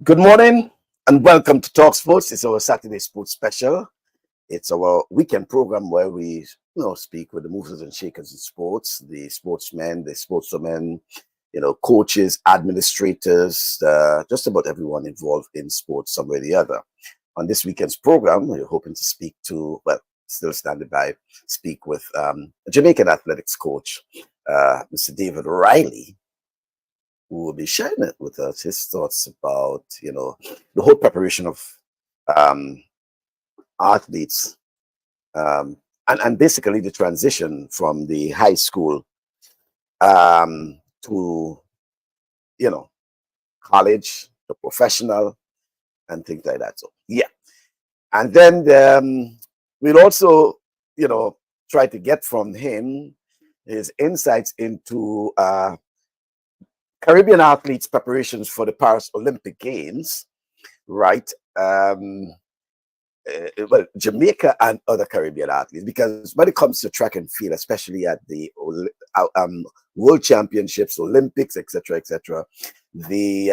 Good morning and welcome to TalkSports. It's our Saturday sports special. It's our weekend program where we speak with the movers and shakers in sports, the sportsmen, the sportswomen, coaches, administrators, just about everyone involved in sports some way or the other. On this weekend's program, we're hoping to speak to, still standing by, speak with a Jamaican athletics coach, Mr. David Riley, who will be sharing it with us, his thoughts about, the whole preparation of um, athletes and basically the transition from the high school to, college, to professional and things like that. So, yeah. And then we'll also, try to get from him his insights into Caribbean athletes' preparations for the Paris Olympic Games, right? Jamaica and other Caribbean athletes, because when it comes to track and field, especially at the World Championships, Olympics, etc., the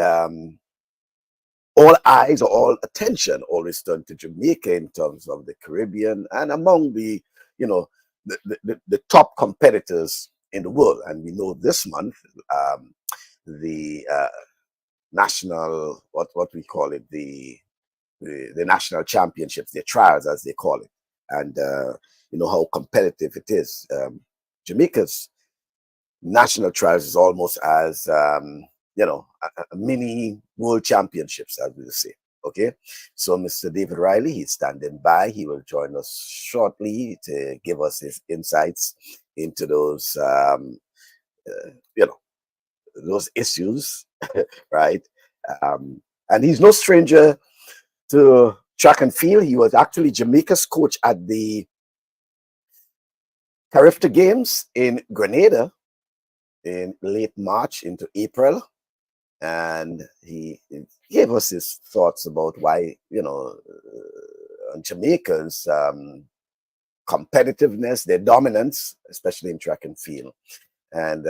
all eyes or all attention always turned to Jamaica in terms of the Caribbean and among the, the top competitors in the world. And we know this month, the national, what we call it, the national championships, the trials as they call it, and how competitive it is. Jamaica's national trials is almost as a mini world championships, as we say. Okay, so Mr. David Riley, he's standing by. He will join us shortly to give us his insights into those those issues, right? And he's no stranger to track and field. He was actually Jamaica's coach at the Carifta Games in Grenada in late March into April. And he gave us his thoughts about why, Jamaica's competitiveness, their dominance, especially in track and field. And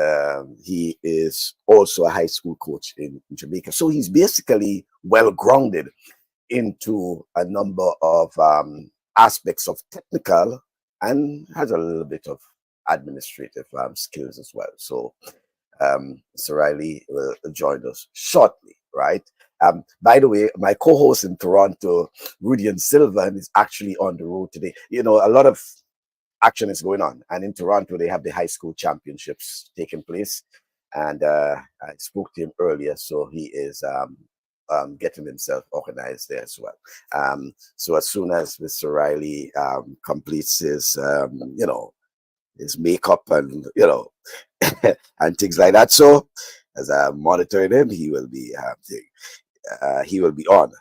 he is also a high school coach in Jamaica. So he's basically well grounded into a number of aspects of technical and has a little bit of administrative skills as well. So Mr. Riley will join us shortly, right? By the way, my co-host in Toronto, Rudy and Sylvan, is actually on the road today. A lot of action is going on, and in Toronto they have the high school championships taking place, and I spoke to him earlier, so he is getting himself organized there as well. So as soon as Mr. Riley completes his his makeup and and things like that, so as I'm monitoring him, he will be on.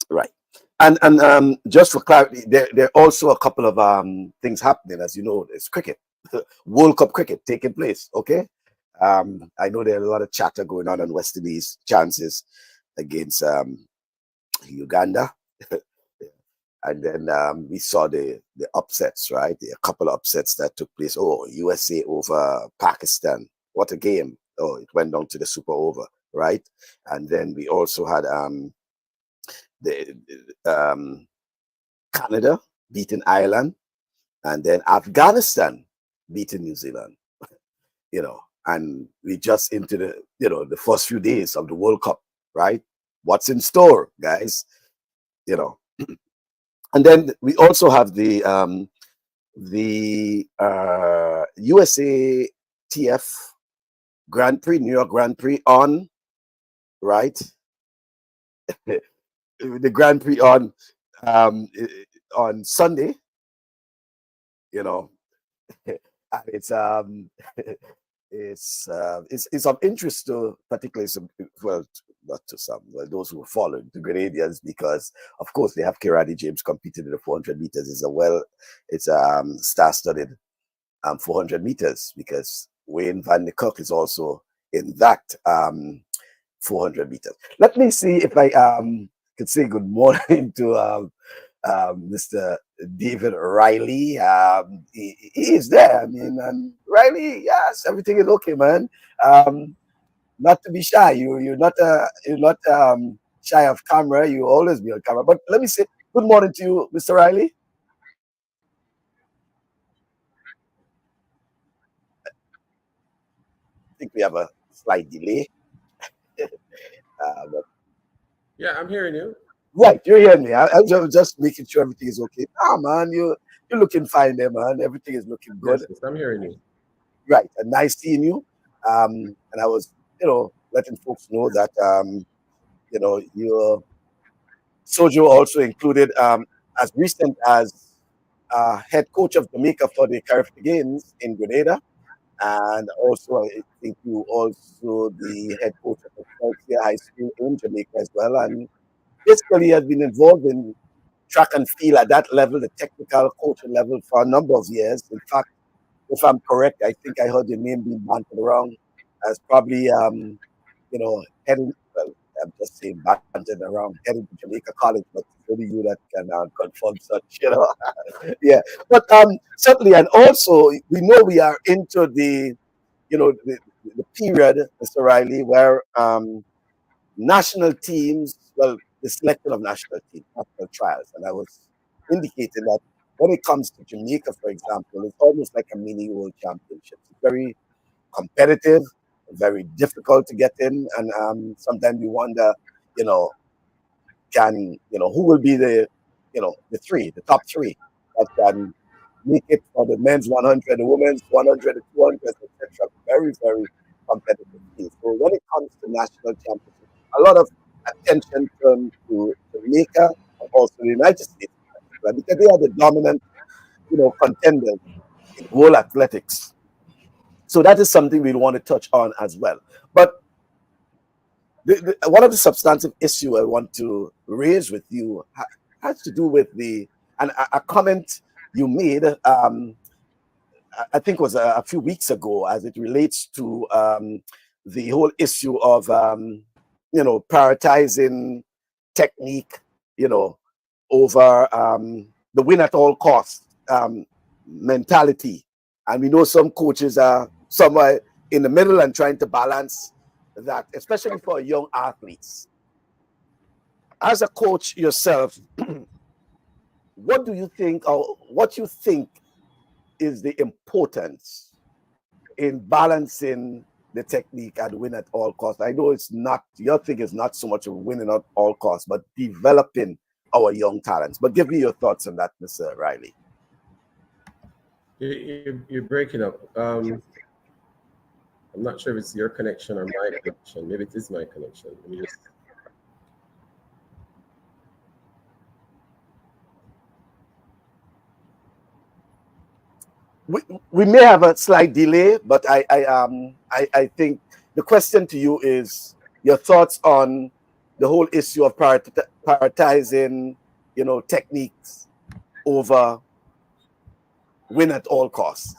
Right. And just for clarity, there are also a couple of things happening. As you know, there's cricket, World Cup cricket taking place. Okay, I know there's a lot of chatter going on West Indies chances against Uganda, and then we saw the upsets, right? A couple of upsets that took place. Oh, USA over Pakistan. What a game! Oh, it went down to the super over, right? And then we also had the Canada beating Ireland, and then Afghanistan beating New Zealand. And we just into the the first few days of the World Cup, right? What's in store, guys? And then we also have the USATF Grand Prix, New York Grand Prix on, right? The Grand Prix on Sunday, it's it's of interest to particularly some, well, not to some, well, those who are following the Grenadians, because of course they have Kirani James competing in the 400 meters. It's star-studded 400 meters, because Wayne Van de Kock is also in that 400 meters. Let me see if I could say good morning to Mr. David Riley. He is there. I mean, Riley, yes, everything is okay, man. not to be shy. You're not shy of camera. You always be on camera. But let me say good morning to you, Mr. Riley. I think we have a slight delay. But Yeah, I'm hearing you. right, you're hearing me. I'm just making sure everything is okay. Ah, man, you're looking fine there, man. Everything is looking good. Yes, yes, I'm hearing you. Right, and nice seeing you. And I was, letting folks know that, your Sojo also included, as recent as head coach of Jamaica for the Caribbean Games in Grenada, and also I think you also the head coach of the Chelsea High School in Jamaica as well, and basically has been involved in track and field at that level, the technical coaching level, for a number of years. In fact, if I'm correct, I think I heard your name being banted around as probably, heading, well, I'm just saying banted around, heading to Jamaica College, but it's only you that can confirm such, yeah. But certainly, and also, we know we are into the period, Mr. Riley, where national teams, well, the selection of national teams, national trials. And I was indicating that when it comes to Jamaica, for example, it's almost like a mini world championship. It's very competitive, very difficult to get in. And sometimes you wonder, you know, who will be the top three that can make it for the men's 100, the women's 100, the 200, etc. Very, very competitive field. So when it comes to national championship, a lot of attention turned to Jamaica and also the United States because they are the dominant, contenders in world athletics. So that is something we want to touch on as well. But one of the substantive issue I want to raise with you has to do with and a comment you made. I think it was a few weeks ago, as it relates to the whole issue of prioritizing technique, you know, over the win at all costs mentality. And we know some coaches are somewhere in the middle and trying to balance that, especially for young athletes. As a coach yourself, what do you think, or what you think is the importance in balancing the technique and win at all costs? I know it's not, your thing is not so much of winning at all costs, but developing our young talents. But give me your thoughts on that, Mr. Riley. You're breaking up. I'm not sure if it's your connection or my connection. Maybe it is my connection. Let me just. We may have a slight delay, but I think the question to you is your thoughts on the whole issue of prioritizing, techniques over win at all costs.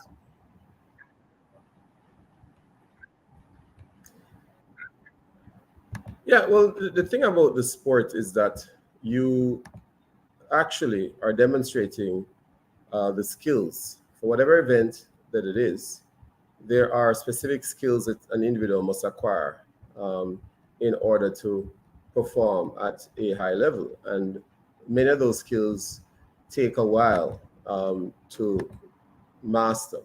Yeah, well, the thing about the sport is that you actually are demonstrating the skills for whatever event that it is. There are specific skills that an individual must acquire um, in order to perform at a high level. And many of those skills take a while to master.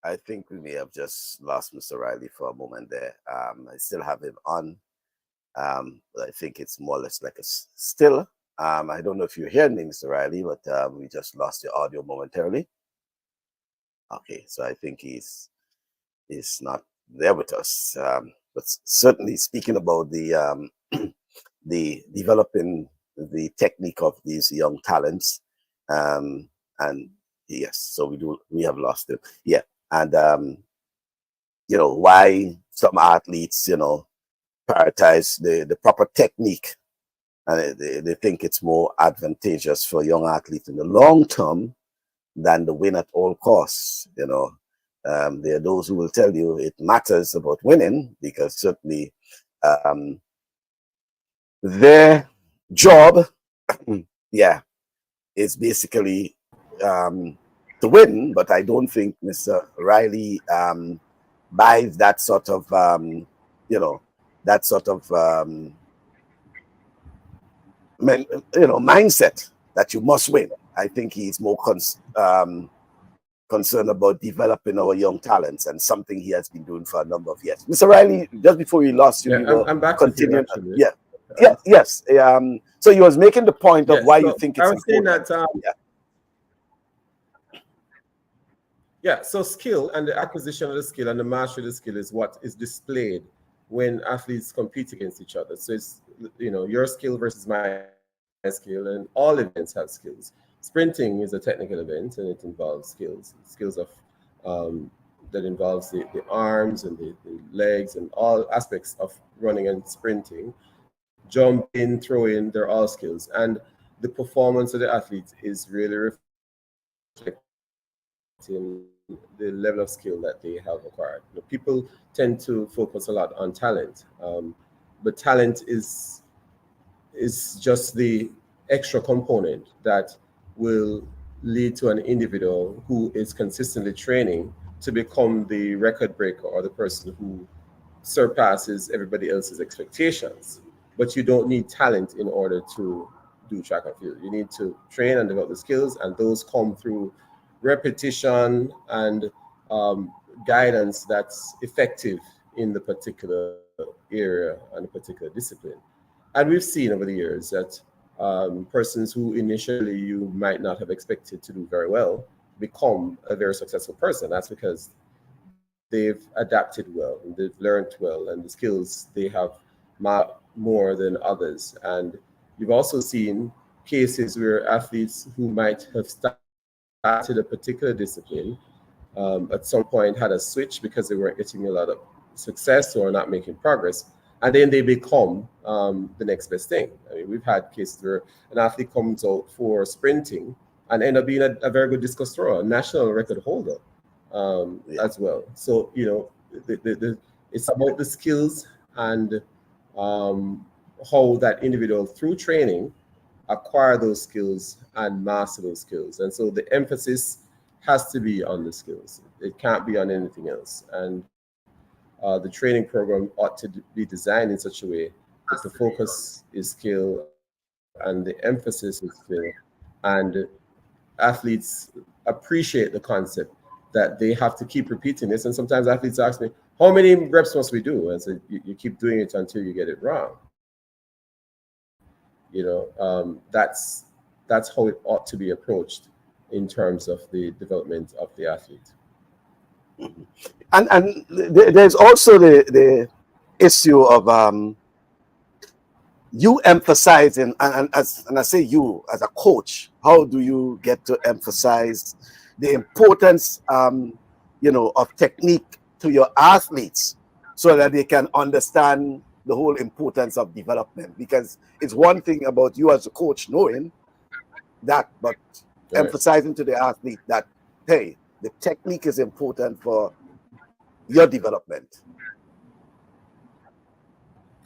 I think we may have just lost Mr. Riley for a moment there. I still have him on. But I think it's more or less like a still. I don't know if you hear me, Mr. Riley, but we just lost your audio momentarily. Okay, so I think he's not there with us. But certainly speaking about the developing the technique of these young talents, and yes, so we have lost it. Yeah, and why some athletes prioritize the proper technique and they think it's more advantageous for young athletes in the long term than the win at all costs. There are those who will tell you it matters about winning, because certainly their job, yeah, is basically to win. But I don't think Mr. Riley buys that sort of, mindset that you must win. I think he's more concerned about developing our young talents, and something he has been doing for a number of years. Mr. Riley, just before we lost you, Yeah, you were I'm back with you continuing. actually. Yes. So you was making the point of why you think it's I was saying important. that so skill and the acquisition of the skill and the mastery of the skill is what is displayed when athletes compete against each other. So it's, your skill versus my skill, and all events have skills. Sprinting is a technical event, and it involves skills of that involves the arms and the legs and all aspects of running and sprinting. Jumping, throwing, they're all skills. And the performance of the athletes is really reflecting the level of skill that they have acquired. People tend to focus a lot on talent, but talent is just the extra component that will lead to an individual who is consistently training to become the record breaker, or the person who surpasses everybody else's expectations. But you don't need talent in order to do track and field. You need to train and develop the skills, and those come through repetition and guidance that's effective in the particular area and a particular discipline. And we've seen over the years that persons who initially you might not have expected to do very well become a very successful person. That's because they've adapted well, and they've learned well, and the skills they have more than others. And you've also seen cases where athletes who might have started a particular discipline at some point had a switch because they weren't getting a lot of success or not making progress, and then they become the next best thing. I mean, we've had cases where an athlete comes out for sprinting and end up being a very good discus thrower, a national record holder as well. So, it's about the skills and how that individual, through training, acquire those skills and master those skills. And so the emphasis has to be on the skills. It can't be on anything else. And the training program ought to be designed in such a way that the focus is skill and the emphasis is skill. And athletes appreciate the concept that they have to keep repeating this. And sometimes athletes ask me, how many reps must we do? And so you keep doing it until you get it wrong. That's how it ought to be approached in terms of the development of the athlete. And there's also the issue of you emphasizing, and I say you as a coach, how do you get to emphasize the importance of technique to your athletes so that they can understand the whole importance of development? Because it's one thing about you as a coach knowing that, but emphasizing to the athlete that, hey, the technique is important for your development.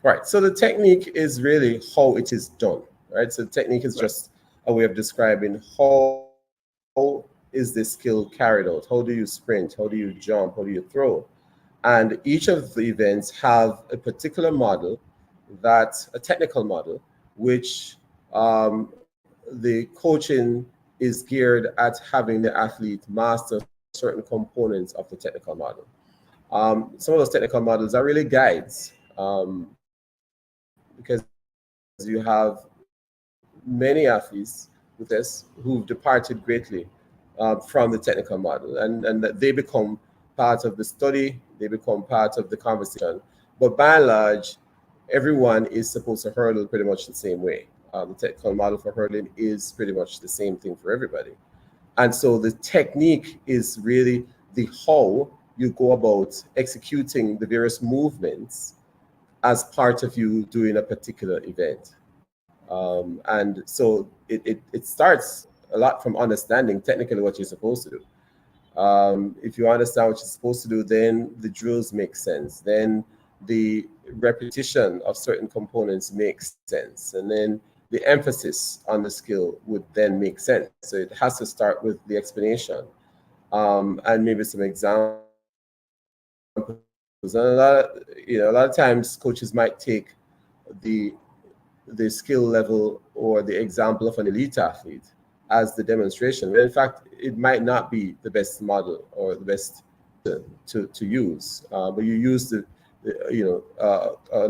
Right. So the technique is really how it is done. Right. So the technique is just a way of describing how is this skill carried out? How do you sprint? How do you jump? How do you throw? And each of the events have a particular model, that's a technical model, which the coaching is geared at having the athlete master certain components of the technical model. Some of those technical models are really guides, because you have many athletes with this who've departed greatly from the technical model, and that they become part of the study, they become part of the conversation. But by and large, everyone is supposed to hurdle pretty much the same way. The technical model for hurdling is pretty much the same thing for everybody. And so the technique is really the how you go about executing the various movements as part of you doing a particular event. And so it starts a lot from understanding technically what you're supposed to do. If you understand what you're supposed to do, then the drills make sense. Then the repetition of certain components makes sense. And then the emphasis on the skill would then make sense. So it has to start with the explanation, and maybe some examples. And a lot of times coaches might take the the skill level or the example of an elite athlete as the demonstration. When in fact, it might not be the best model or the best to use, but you use an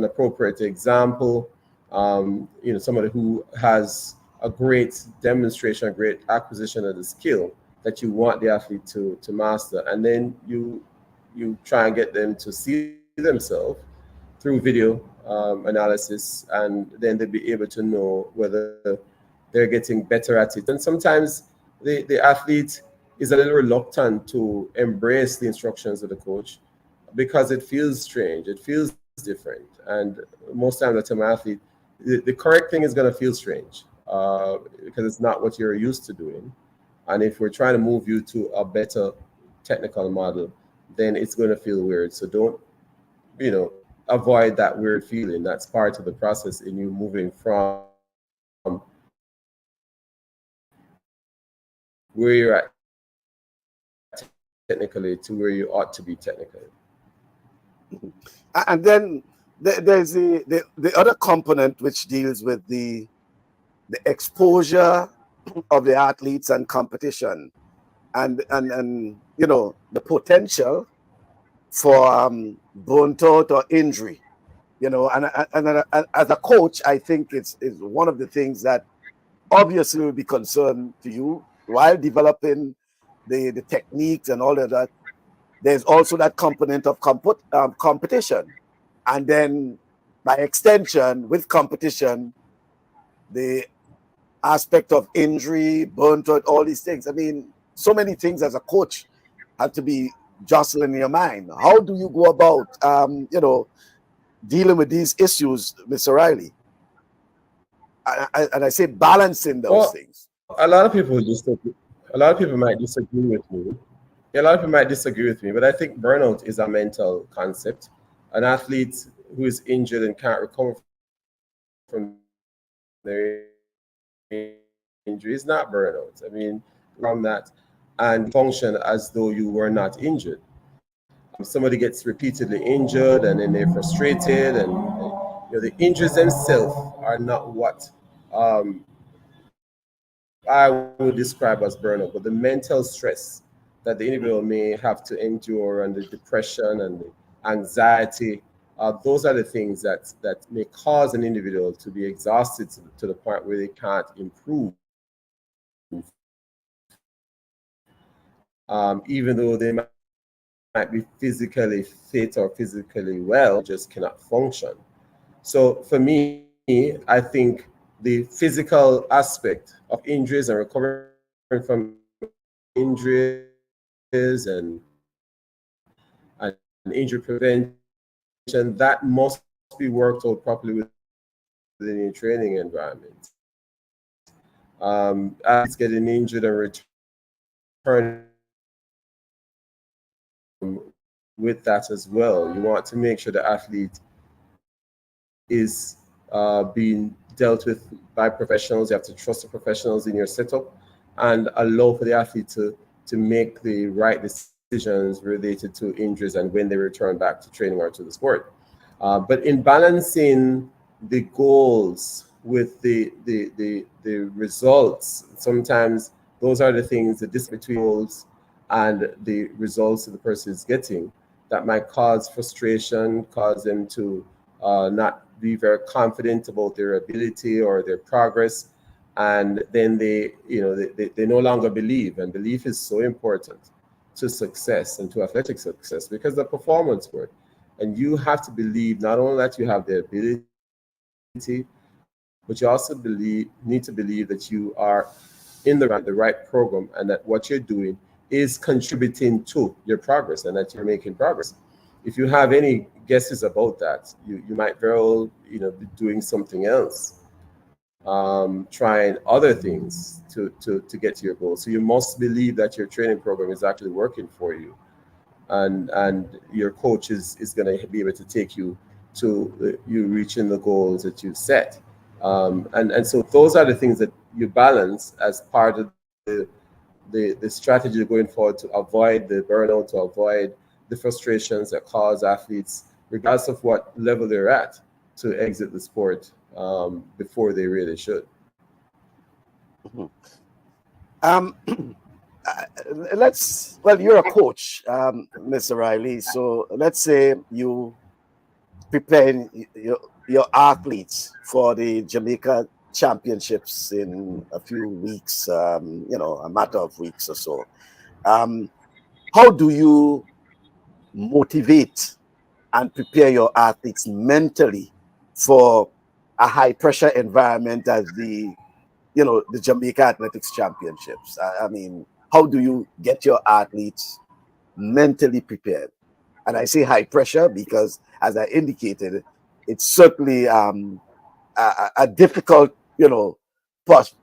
appropriate example. Somebody who has a great demonstration, a great acquisition of the skill that you want the athlete to master, and then you try and get them to see themselves through video analysis, and then they'll be able to know whether they're getting better at it. And sometimes the athlete is a little reluctant to embrace the instructions of the coach because it feels strange, it feels different. And most times I tell my athlete, the correct thing is going to feel strange because it's not what you're used to doing. And if we're trying to move you to a better technical model, then it's going to feel weird. So don't, avoid that weird feeling. That's part of the process in you moving from where you're at technically to where you ought to be technically. And then there's the other component which deals with the exposure of the athletes and competition, and the potential for burnt out or injury. And as a coach, I think it's one of the things that obviously will be concerned to you while developing the techniques and all of that. There's also that component of competition, and then by extension, with competition, the aspect of injury, burnt out, all these things. I mean, so many things as a coach have to be jostling in your mind. How do you go about, dealing with these issues, Mr. Riley? And I say balancing those Well, things. a lot of people disagree. A lot of people might disagree with me. Yeah, a lot of people might disagree with me, but I think burnout is a mental concept. An athlete who is injured and can't recover from their injury is not burnout. I mean, from that and function as though you were not injured. Somebody gets repeatedly injured and then they're frustrated, and the injuries themselves are not what I would describe as burnout, but the mental stress that the individual may have to endure, and the depression and the anxiety. Those are the things that may cause an individual to be exhausted to the point where they can't improve, even though they might be physically fit or physically well, just cannot function. So for me, I think the physical aspect of injuries and recovering from injuries and injury prevention, that must be worked out properly within your training environment. Athletes getting injured and returning with that as well. You want to make sure the athlete is being dealt with by professionals. You have to trust the professionals in your setup and allow for the athlete to make the right decisions related to injuries and when they return back to training or to the sport. But in balancing the goals with the results, sometimes those are the things, the distance between goals and the results that the person is getting, that might cause frustration, cause them to not be very confident about their ability or their progress. And then they no longer believe. And belief is so important to success and to athletic success because the performance sport. And you have to believe not only that you have the ability, but you also need to believe that you are in the right program, and that what you're doing is contributing to your progress and that you're making progress. If you have any guesses about that, you might very well be doing something else. trying other things to get to your goal. So you must believe that your training program is actually working for you, and your coach is going to be able to take you to you reaching the goals that you set. And so those are the things that you balance as part of the strategy going forward to avoid the burnout, to avoid the frustrations that cause athletes, regardless of what level they're at, to exit the sport before they really should. Mhm. Um, well, you're a coach, Mr. Riley. So let's say you preparing your athletes for the Jamaica championships in a few weeks, a matter of weeks or so. Um, how do you motivate and prepare your athletes mentally for a high pressure environment as the Jamaica Athletics Championships? I mean, how do you get your athletes mentally prepared? And I say high pressure because, as I indicated, it's certainly a difficult,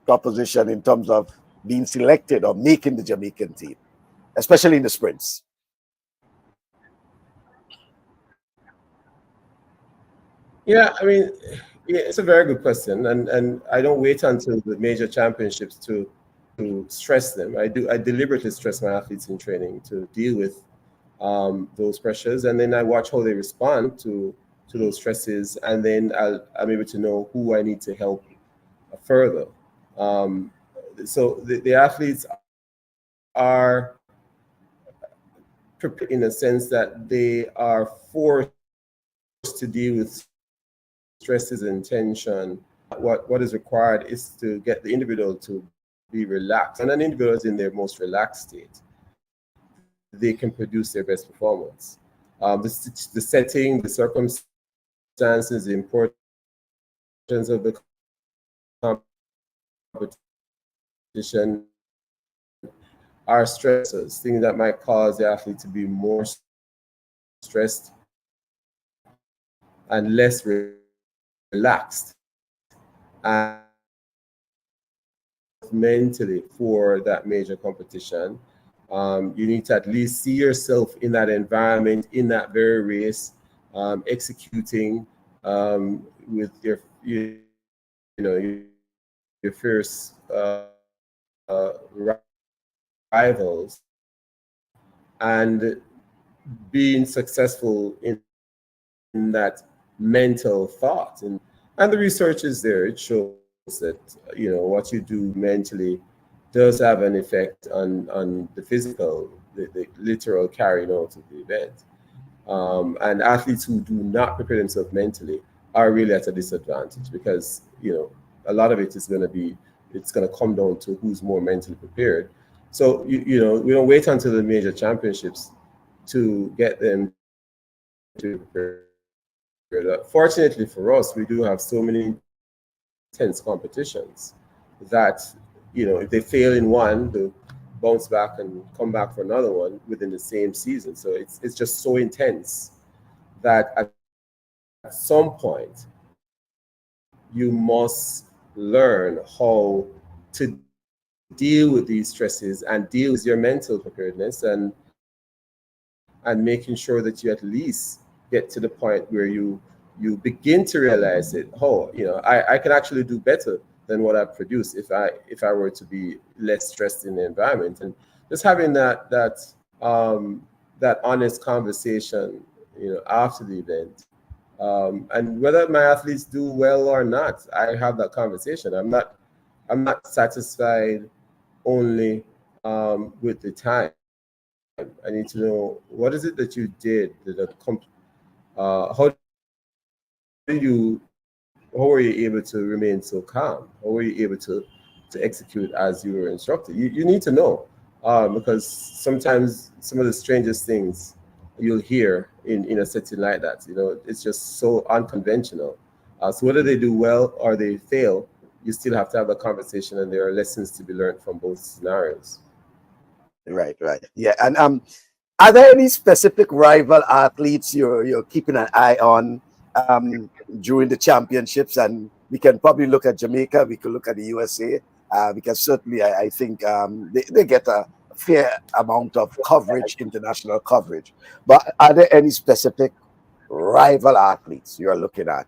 proposition in terms of being selected or making the Jamaican team, especially in the sprints. Yeah, I mean, yeah, it's a very good question, and I don't wait until the major championships to stress them. I deliberately stress my athletes in training to deal with those pressures, and then I watch how they respond to those stresses, and then I'm able to know who I need to help further. Um, so the athletes are prepared in a sense that they are forced to deal with stresses and tension. What is required is to get the individual to be relaxed. When an individual is in their most relaxed state, they can produce their best performance. The setting, the circumstances, the importance of the competition are stressors, things that might cause the athlete to be more stressed and less relaxed and mentally for that major competition. You need to at least see yourself in that environment, in that very race, executing with your fierce rivals, and being successful in that mental thought. And the research is there. It shows that what you do mentally does have an effect on the physical, the literal carrying out of the event. And athletes who do not prepare themselves mentally are really at a disadvantage, because a lot of it is going to be, it's going to come down to who's more mentally prepared. So we don't wait until the major championships to get them to prepare. Fortunately for us, we do have so many intense competitions that if they fail in one, they'll bounce back and come back for another one within the same season. So it's just so intense that at some point you must learn how to deal with these stresses and deal with your mental preparedness, and making sure that you at least get to the point where you begin to realize it. Oh, I can actually do better than what I produce if I were to be less stressed in the environment. And just having that honest conversation, after the event, and whether my athletes do well or not, I have that conversation. I'm not satisfied only with the time. I need to know, what is it that you did? How did you how were you able to remain so calm? How were you able to execute as you were instructed? You need to know, because sometimes some of the strangest things you'll hear in a setting like that, it's just so unconventional. So whether they do well or they fail, you still have to have a conversation, and there are lessons to be learned from both scenarios. Right, right. Yeah. And are there any specific rival athletes you're keeping an eye on during the championships, and We can probably look at Jamaica. We could look at the USA. Because certainly I think they get a fair amount of coverage, international coverage. But are there any specific rival athletes you're looking at?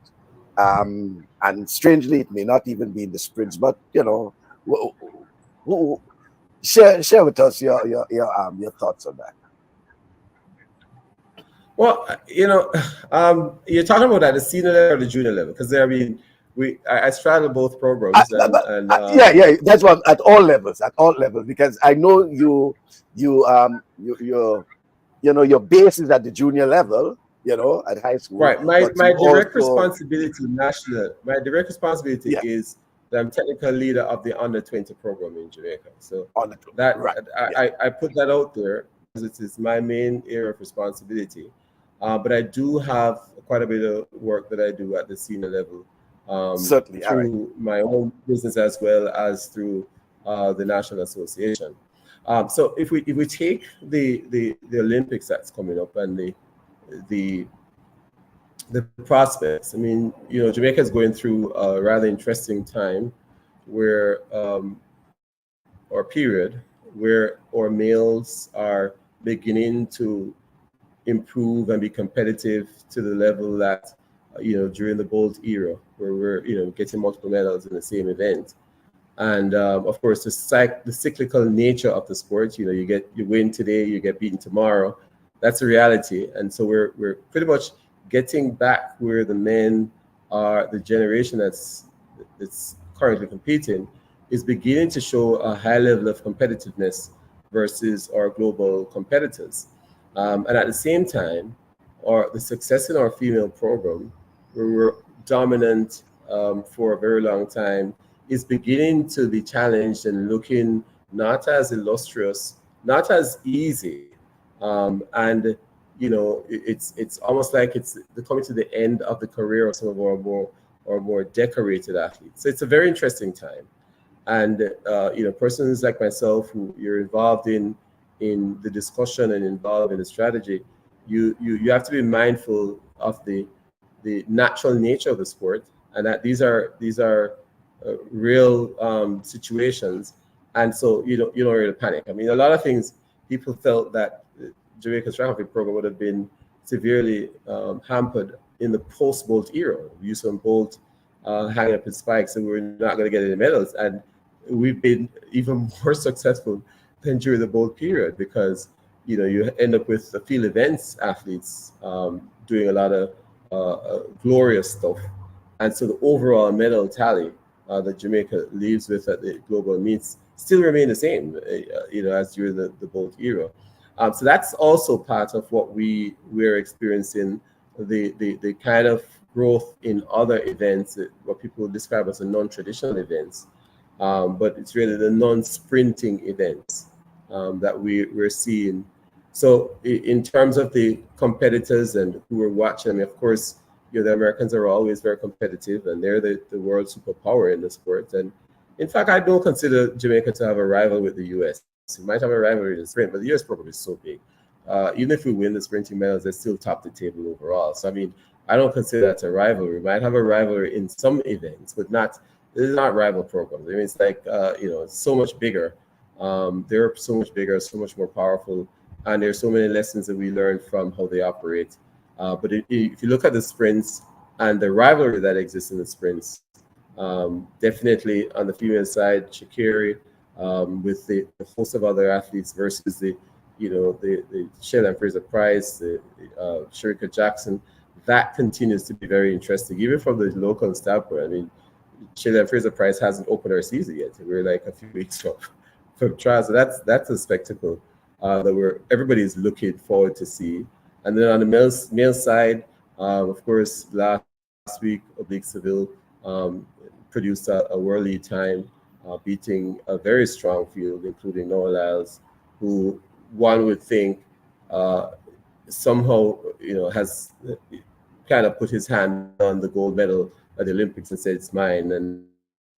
And strangely, it may not even be in the sprints, but who, share with us your thoughts on that. Well, you're talking about at the senior level or the junior level, because I mean, I straddle both programs, yeah, that's what at all levels, because I know your base is at the junior level, at high school. Right. My But you direct also, responsibility national. My direct responsibility yeah, is that I'm technical leader of the under 20 program in Jamaica. So on the that right, yeah, I put that out there because it is my main area of responsibility. But I do have quite a bit of work that I do at the senior level, certainly, all right, through my own business as well as through the National Association. So if we take the Olympics that's coming up and the the prospects. I mean, Jamaica is going through a rather interesting time where or period where our males are beginning to improve and be competitive to the level that during the Bolt era, where we're getting multiple medals in the same event. And of course, the cyclical nature of the sport. You win today, you get beaten tomorrow. That's a reality, and so we're pretty much getting back where the men are. The generation that's currently competing is beginning to show a high level of competitiveness versus our global competitors. And at the same time, the success in our female program, where we're dominant for a very long time, is beginning to be challenged and looking not as illustrious, not as easy, and it's almost like it's coming to the end of the career of some of our more decorated athletes. So it's a very interesting time, and persons like myself who you're involved in the discussion and involved in the strategy, you have to be mindful of the natural nature of the sport, and that these are real situations, and so you don't really panic. I mean, a lot of things people felt that Jamaica's track and field program would have been severely hampered in the post-Bolt era. Usain Bolt hanging up his spikes, and we were not going to get any medals, and we've been even more successful than during the Bolt period, because you end up with the field events athletes doing a lot of glorious stuff, and so the overall medal tally that Jamaica leaves with at the global meets still remain the same, as during the Bolt era. So that's also part of what we're experiencing, the kind of growth in other events, what people describe as the non-traditional events, but it's really the non-sprinting events that we're seeing. So in terms of the competitors and who are watching, I mean, of course, the Americans are always very competitive, and they're the world superpower in the sport. And in fact, I don't consider Jamaica to have a rival with the U.S. We might have a rivalry in the sprint, but the U.S. program is so big. Even if we win the sprinting medals, they still top the table overall. So I mean, I don't consider that a rivalry. We might have a rivalry in some events, but this is not rival programs. I mean, it's like it's so much bigger. They're so much bigger, so much more powerful, and there's so many lessons that we learn from how they operate. But if you look at the sprints and the rivalry that exists in the sprints, definitely on the female side, Shakiri, with the host of other athletes versus the Shayla Fraser Price, the Sherika Jackson, that continues to be very interesting, even from the local standpoint. I mean, Shayla Fraser Price hasn't opened her season yet. We're like a few weeks from trials, so that's a spectacle that everybody's looking forward to see. And then on the male side, of course, last week, Oblique Seville produced a world lead time, beating a very strong field, including Noah Lyles, who one would think somehow has kind of put his hand on the gold medal at the Olympics and said it's mine, and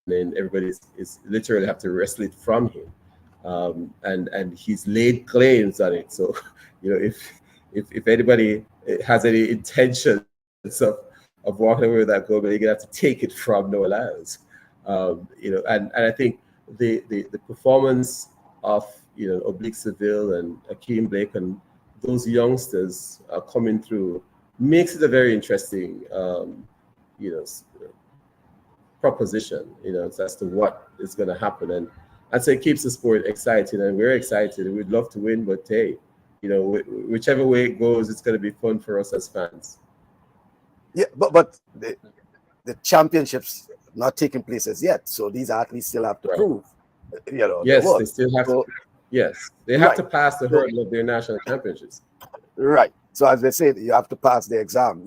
then everybody is literally have to wrestle it from him, and he's laid claims on it. So if anybody has any intentions of walking away with that gold medal. You're gonna have to take it from Noah Lyles. And I think the performance of Oblique Seville and Akeem Blake and those youngsters coming through makes it a very interesting you know proposition, as to what is going to happen. And I'd say it keeps the sport exciting, and we're excited. We'd love to win, but hey, whichever way it goes, it's going to be fun for us as fans. Yeah, but the championships not taking place as yet, so these athletes still have to prove, their Yes, work. they still have to. Yes, they have to pass the hurdle of their national championships. Right. So as they say, you have to pass the exam,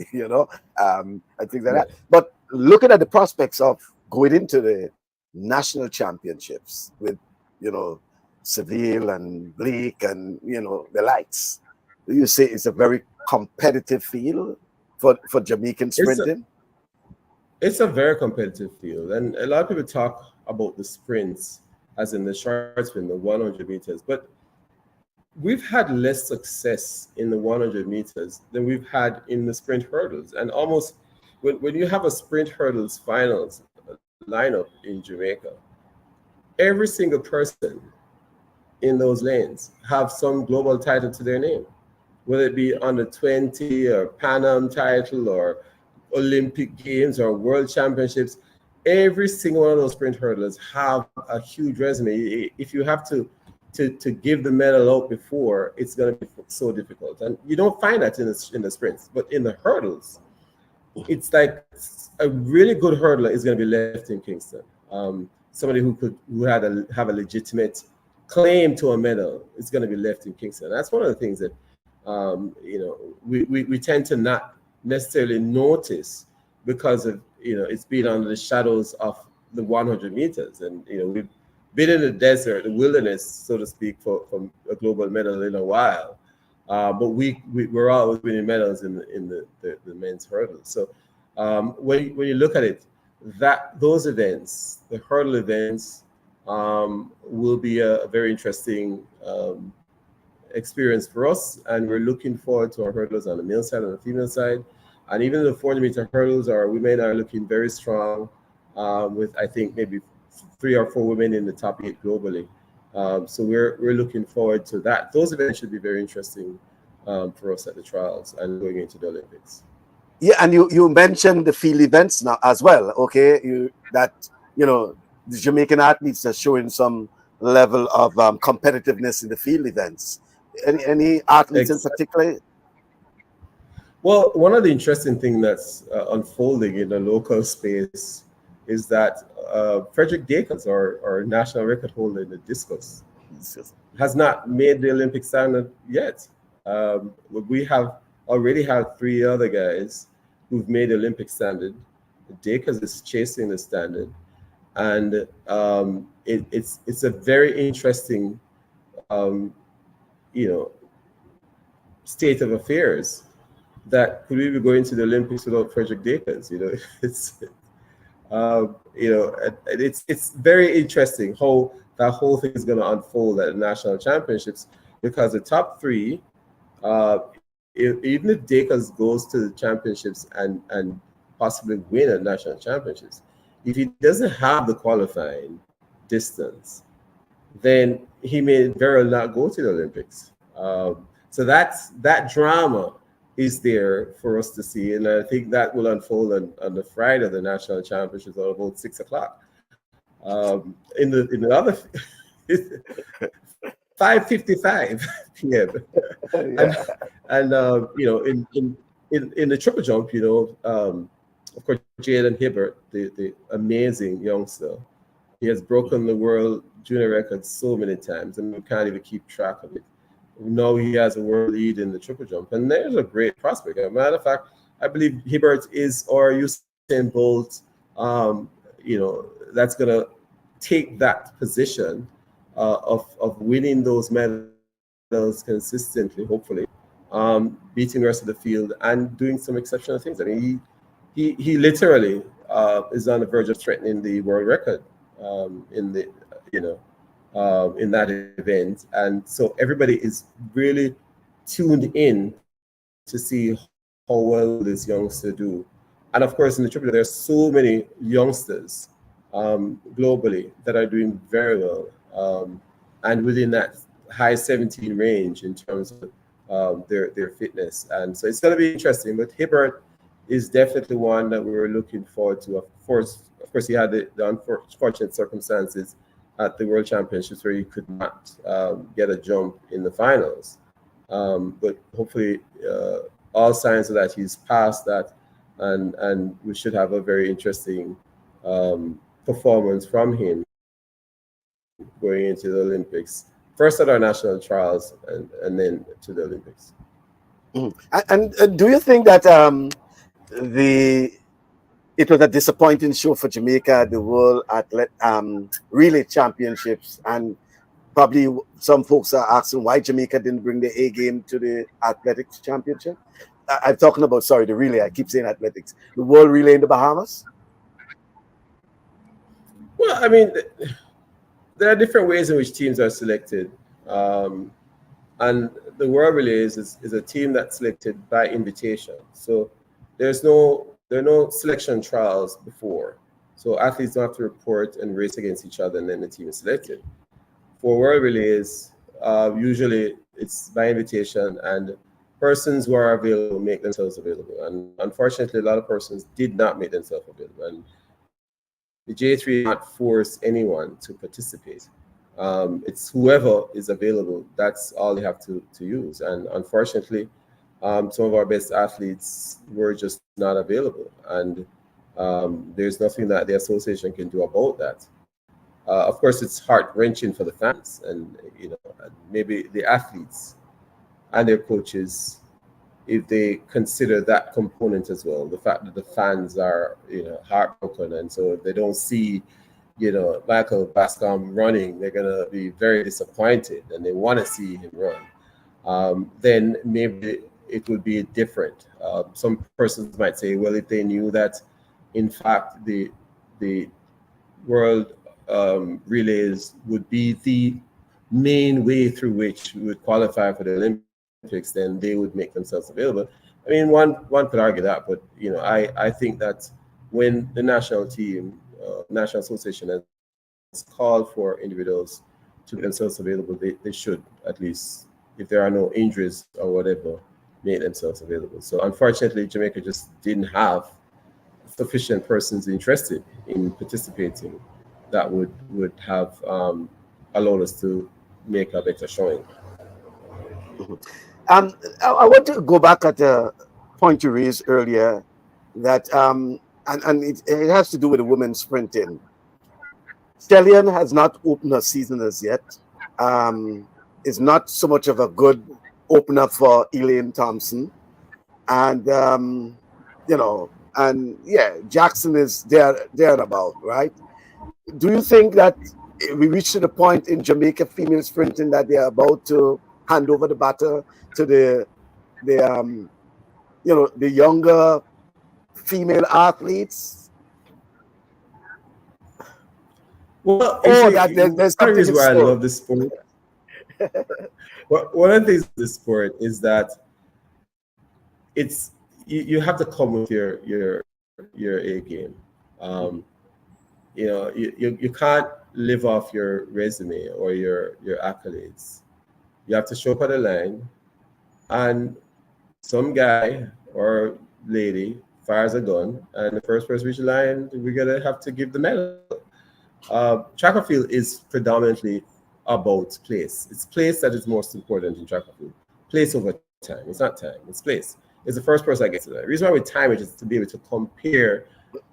I think that. But looking at the prospects of going into the national championships with, Seville and Blake and, the likes, do you say it's a very competitive field for Jamaican sprinting? It's a very competitive field. And a lot of people talk about the sprints, as in the short sprint, the 100 meters. But we've had less success in the 100 meters than we've had in the sprint hurdles. And almost when you have a sprint hurdles finals lineup in Jamaica, every single person in those lanes have some global title to their name, whether it be under 20 or Pan Am title or Olympic Games or World Championships. Every single one of those sprint hurdlers have a huge resume. If you have to give the medal out before, it's going to be so difficult. And you don't find that in the sprints. But in the hurdles, it's like a really good hurdler is going to be left in Kingston. Somebody who have a legitimate claim to a medal is going to be left in Kingston. That's one of the things that we tend to not necessarily notice because of it's been under the shadows of the 100 meters, and we've been in the desert, the wilderness, so to speak, for a global medal in a while. But we're always winning medals in the men's hurdles. So when you look at it, those events, the hurdle events, will be a very interesting experience for us, and we're looking forward to our hurdles on the male side and the female side. And even the 400-meter hurdles, women are looking very strong, with I think maybe 3 or 4 women in the top 8 globally. So we're looking forward to that. Those events should be very interesting for us at the trials and going into the Olympics. Yeah, and you mentioned the field events now as well. Okay, the Jamaican athletes are showing some level of competitiveness in the field events. Any athletes in particular? Well, one of the interesting things that's unfolding in the local space is that Frederick Dakers, our national record holder in the discus, has not made the Olympic standard yet. We have already had 3 other guys who've made the Olympic standard. Dakers is chasing the standard, and it's a very interesting state of affairs. That could we be going to the Olympics without Frederick Dakers? It's very interesting how that whole thing is going to unfold at the national championships, because the top 3, even if Dakers goes to the championships and possibly win a national championships, if he doesn't have the qualifying distance, then he may very well not go to the Olympics. So that drama is there for us to see, and I think that will unfold on the Friday of the national championships at about 6 o'clock. In the other 5:55 p.m. and in the triple jump, of course, Jaden Hibbert, the amazing youngster, he has broken the world junior record so many times, and we can't even keep track of it. We know he has a world lead in the triple jump, and there's a great prospect. As a matter of fact, I believe Hibbert is our Usain Bolt. That's going to take that position of winning those medals consistently, hopefully, beating the rest of the field and doing some exceptional things. I mean, he literally is on the verge of threatening the world record in that event, and so everybody is really tuned in to see how well this youngster do And of course, in the triple, there's so many youngsters globally that are doing very well, and within that high 17 range in terms of their fitness. And so it's going to be interesting. But Hibbert is definitely one that we're looking forward to. Of course, he had the unfortunate circumstances at the World Championships where he could not get a jump in the finals. But hopefully, all signs are that he's past that, and we should have a very interesting performance from him going into the Olympics. First at our national trials, and then to the Olympics. Mhm. And do you think that the it was a disappointing show for Jamaica, the World Relay Championships, and probably some folks are asking why Jamaica didn't bring the A game to the athletics championship? I'm talking about, sorry, the relay. I keep saying athletics. The World Relay in the Bahamas? Well, I mean, there are different ways in which teams are selected. And the World Relays is a team that's selected by invitation. So there are no selection trials before. So athletes don't have to report and race against each other, and then the team is selected. For World Relays, usually it's by invitation, and persons who are available make themselves available. And unfortunately, a lot of persons did not make themselves available. And the J3 did not force anyone to participate. It's whoever is available. That's all they have to use. And unfortunately, some of our best athletes were just not available. And there's nothing that the association can do about that. Of course, it's heart-wrenching for the fans, and maybe the athletes and their coaches, if they consider that component as well, the fact that the fans are heartbroken, and so if they don't see Michael Bascom running, they're gonna be very disappointed, and they want to see him run. Then maybe it would be different. Some persons might say, well, if they knew that, in fact, the world relays would be the main way through which we would qualify for the Olympics, then they would make themselves available. I mean, one could argue that, but I think that when the national team, national association has called for individuals to make themselves available, they should, at least if there are no injuries or whatever, make themselves available. So unfortunately, Jamaica just didn't have sufficient persons interested in participating that would have allowed us to make a better showing. Mhm. I want to go back at the point you raised earlier that and it has to do with the women's sprinting. Stallion has not opened her season as yet. Is not so much of a good opener for Elaine Thompson, and and yeah, Jackson is there and about, right? Do you think that we reached to the point in Jamaica female sprinting that they are about to hand over the baton to the the younger female athletes, Well, you or see, that there's one of the something reasons in why I store? love this sport, one of the things with this sport is that it's you have to come with your A game. Um, you can't live off your resume or your accolades. You have to show up at the line, and some guy or lady fires a gun, and the first person reach the line, we're gonna have to give the medal. Track and field is predominantly about place. It's place that is most important in track and field. Place over time. It's not time. It's place. It's the first person that gets to that. The reason why we time it is to be able to compare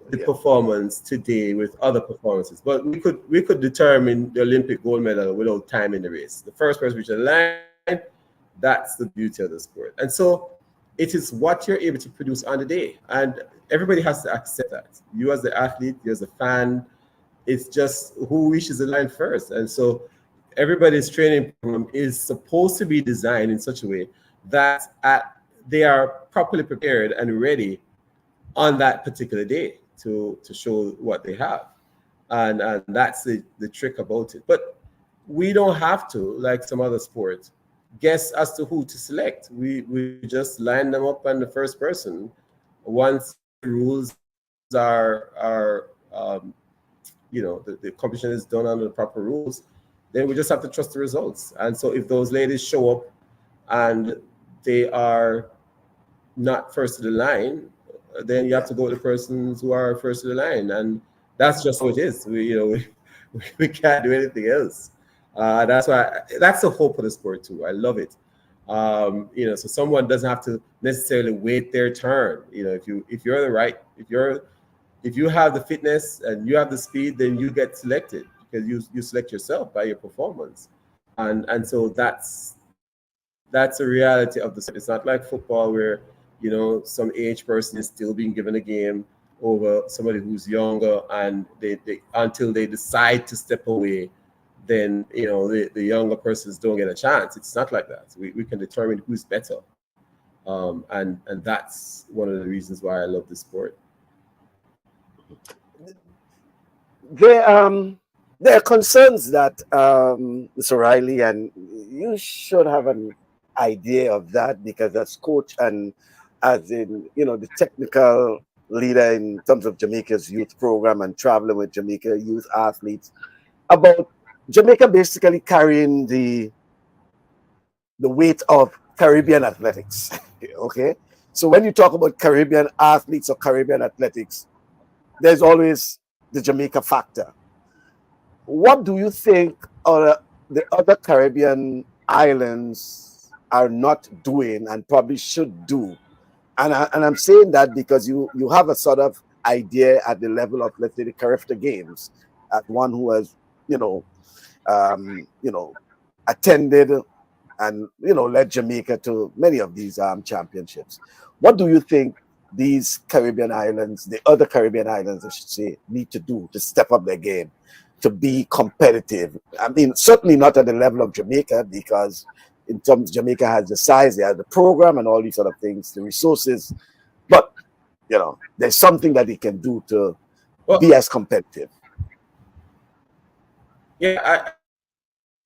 the Yeah. performance today with other performances. But we could determine the Olympic gold medal without time in the race. The first person reach the line, that's the beauty of the sport. And so it is what you're able to produce on the day. And everybody has to accept that. You as the athlete, you as a fan, it's just who reaches the line first. And so everybody's training program is supposed to be designed in such a way that they are properly prepared and ready on that particular day to show what they have. And that's the trick about it. But we don't have to, like some other sports, guess as to who to select. We just line them up on the first person. Once rules are the competition is done under the proper rules, then we just have to trust the results. And so if those ladies show up and they are not first to the line, then you have to go with the persons who are first to the line, and that's just how it is. We can't do anything else. That's why that's the hope of the sport too. I love it. So someone doesn't have to necessarily wait their turn. If you're the right, if you have the fitness and you have the speed, then you get selected because you select yourself by your performance, and so that's a reality of the sport. It's not like football where some age person is still being given a game over somebody who's younger, and they until they decide to step away, then the younger persons don't get a chance. It's not like that. We can determine who's better, and that's one of the reasons why I love this sport. There are concerns that Mr. Riley, and you should have an idea of that because as coach and as in the technical leader in terms of Jamaica's youth program and traveling with Jamaica youth athletes, about Jamaica basically carrying the weight of Caribbean athletics. Okay, so when you talk about Caribbean athletes or Caribbean athletics, there's always the Jamaica factor. What do you think the other Caribbean islands are not doing and probably should do? And I'm saying that because you have a sort of idea at the level of, let's say, the Carifta Games, as one who has attended and led Jamaica to many of these championships. What do you think these Caribbean islands, the other Caribbean islands, I should say, need to do to step up their game, to be competitive? I mean, certainly not at the level of Jamaica, because in terms Jamaica has the size, they have the program and all these other things, the resources. But there's something that they can do to be as competitive. Yeah,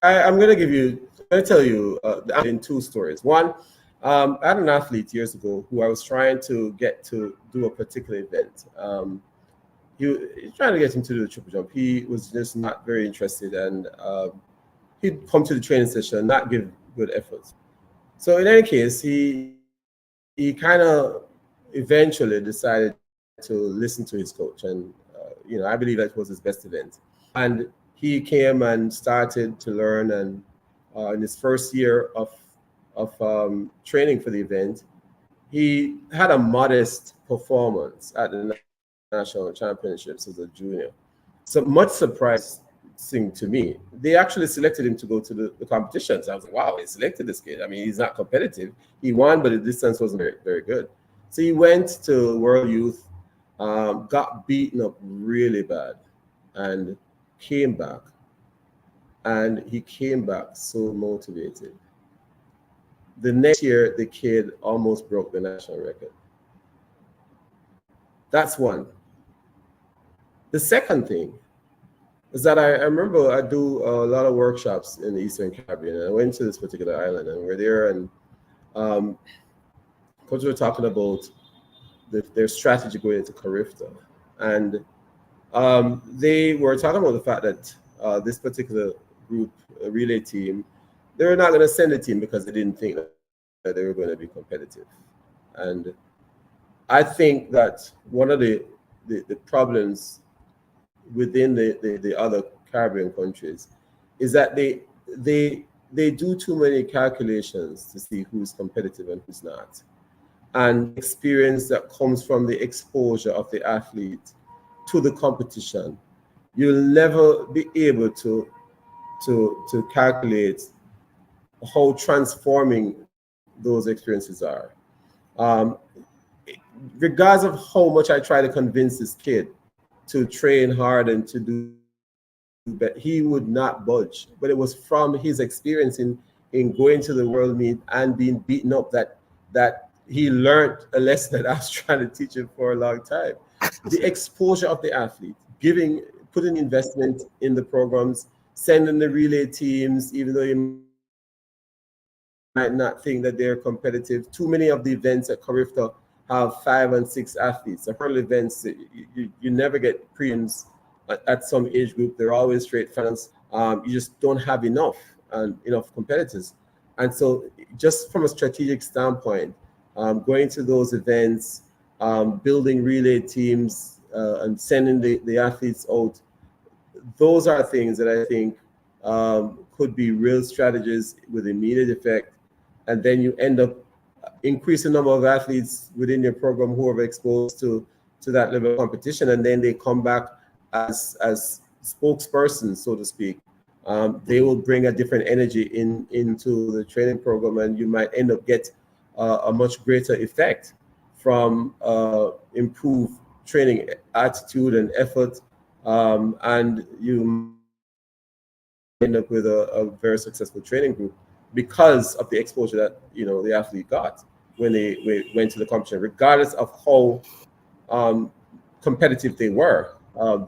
I'm going to tell you in two stories. One, I had an athlete years ago who I was trying to get to do a particular event. He was trying to get him to do the triple jump. He was just not very interested, and he'd come to the training session and not give good efforts. So in any case, he kind of eventually decided to listen to his coach, and I believe that was his best event. And he came and started to learn, and in his first year of training for the event, he had a modest performance at the national championships as a junior. So much surprising to me. They actually selected him to go to the competitions. I was like, wow, they selected this kid. I mean, he's not competitive. He won, but the distance wasn't very, very good. So he went to World Youth, got beaten up really bad, and came back. And he came back so motivated. The next year, the kid almost broke the national record. That's one. The second thing is that I remember I do a lot of workshops in the Eastern Caribbean, and I went to this particular island, and we're there, and coach were talking about their strategy going into Carifta, and they were talking about the fact that this particular group, a relay team, they were not going to send a team because they didn't think that they were going to be competitive. And I think that one of the problems within the other Caribbean countries is that they do too many calculations to see who's competitive and who's not. And experience that comes from the exposure of the athlete to the competition, you'll never be able to calculate how transforming those experiences are. Regardless of how much I try to convince this kid to train hard and to do better, he would not budge. But it was from his experience in going to the world meet and being beaten up that he learned a lesson that I was trying to teach him for a long time. The exposure of the athlete, putting investment in the programs, sending the relay teams, even though you might not think that they're competitive. Too many of the events at Carifta have 5 and 6 athletes. The hurdle events, you never get premiums at some age group. They're always straight finals. You just don't have enough competitors. And so just from a strategic standpoint, going to those events, building relay teams, and sending the athletes out, those are things that I think could be real strategies with immediate effect. And then you end up increasing the number of athletes within your program who are exposed to that level of competition, and then they come back as spokespersons, so to speak. They will bring a different energy into the training program, and you might end up get a much greater effect from improved training attitude and effort, and you end up with a very successful training group because of the exposure that the athlete got when they went to the competition, regardless of how competitive they were.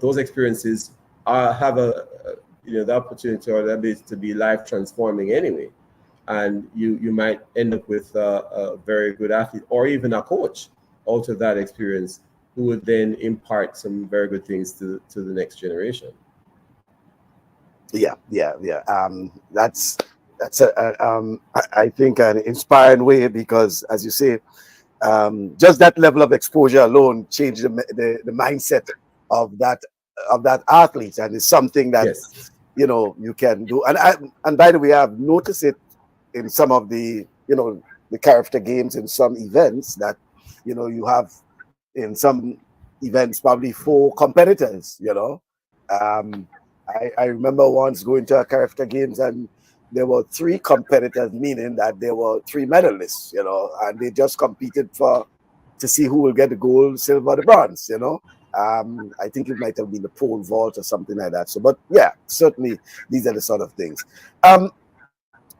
Those experiences have the opportunity or the ability to be life transforming anyway, and you might end up with a very good athlete or even a coach out of that experience who would then impart some very good things to the next generation. Yeah. That's I think an inspiring way, because as you say, just that level of exposure alone changed the mindset of that athlete, and it's something that Yes. you can do. And by the way, I've noticed it in some of the the character games in some events that you have in some events probably 4 competitors. I remember once going to a character games and there were 3 competitors, meaning that there were 3 medalists, and they just competed to see who will get the gold, silver, the bronze. I think it might have been the pole vault or something like that. So, but yeah, certainly these are the sort of things.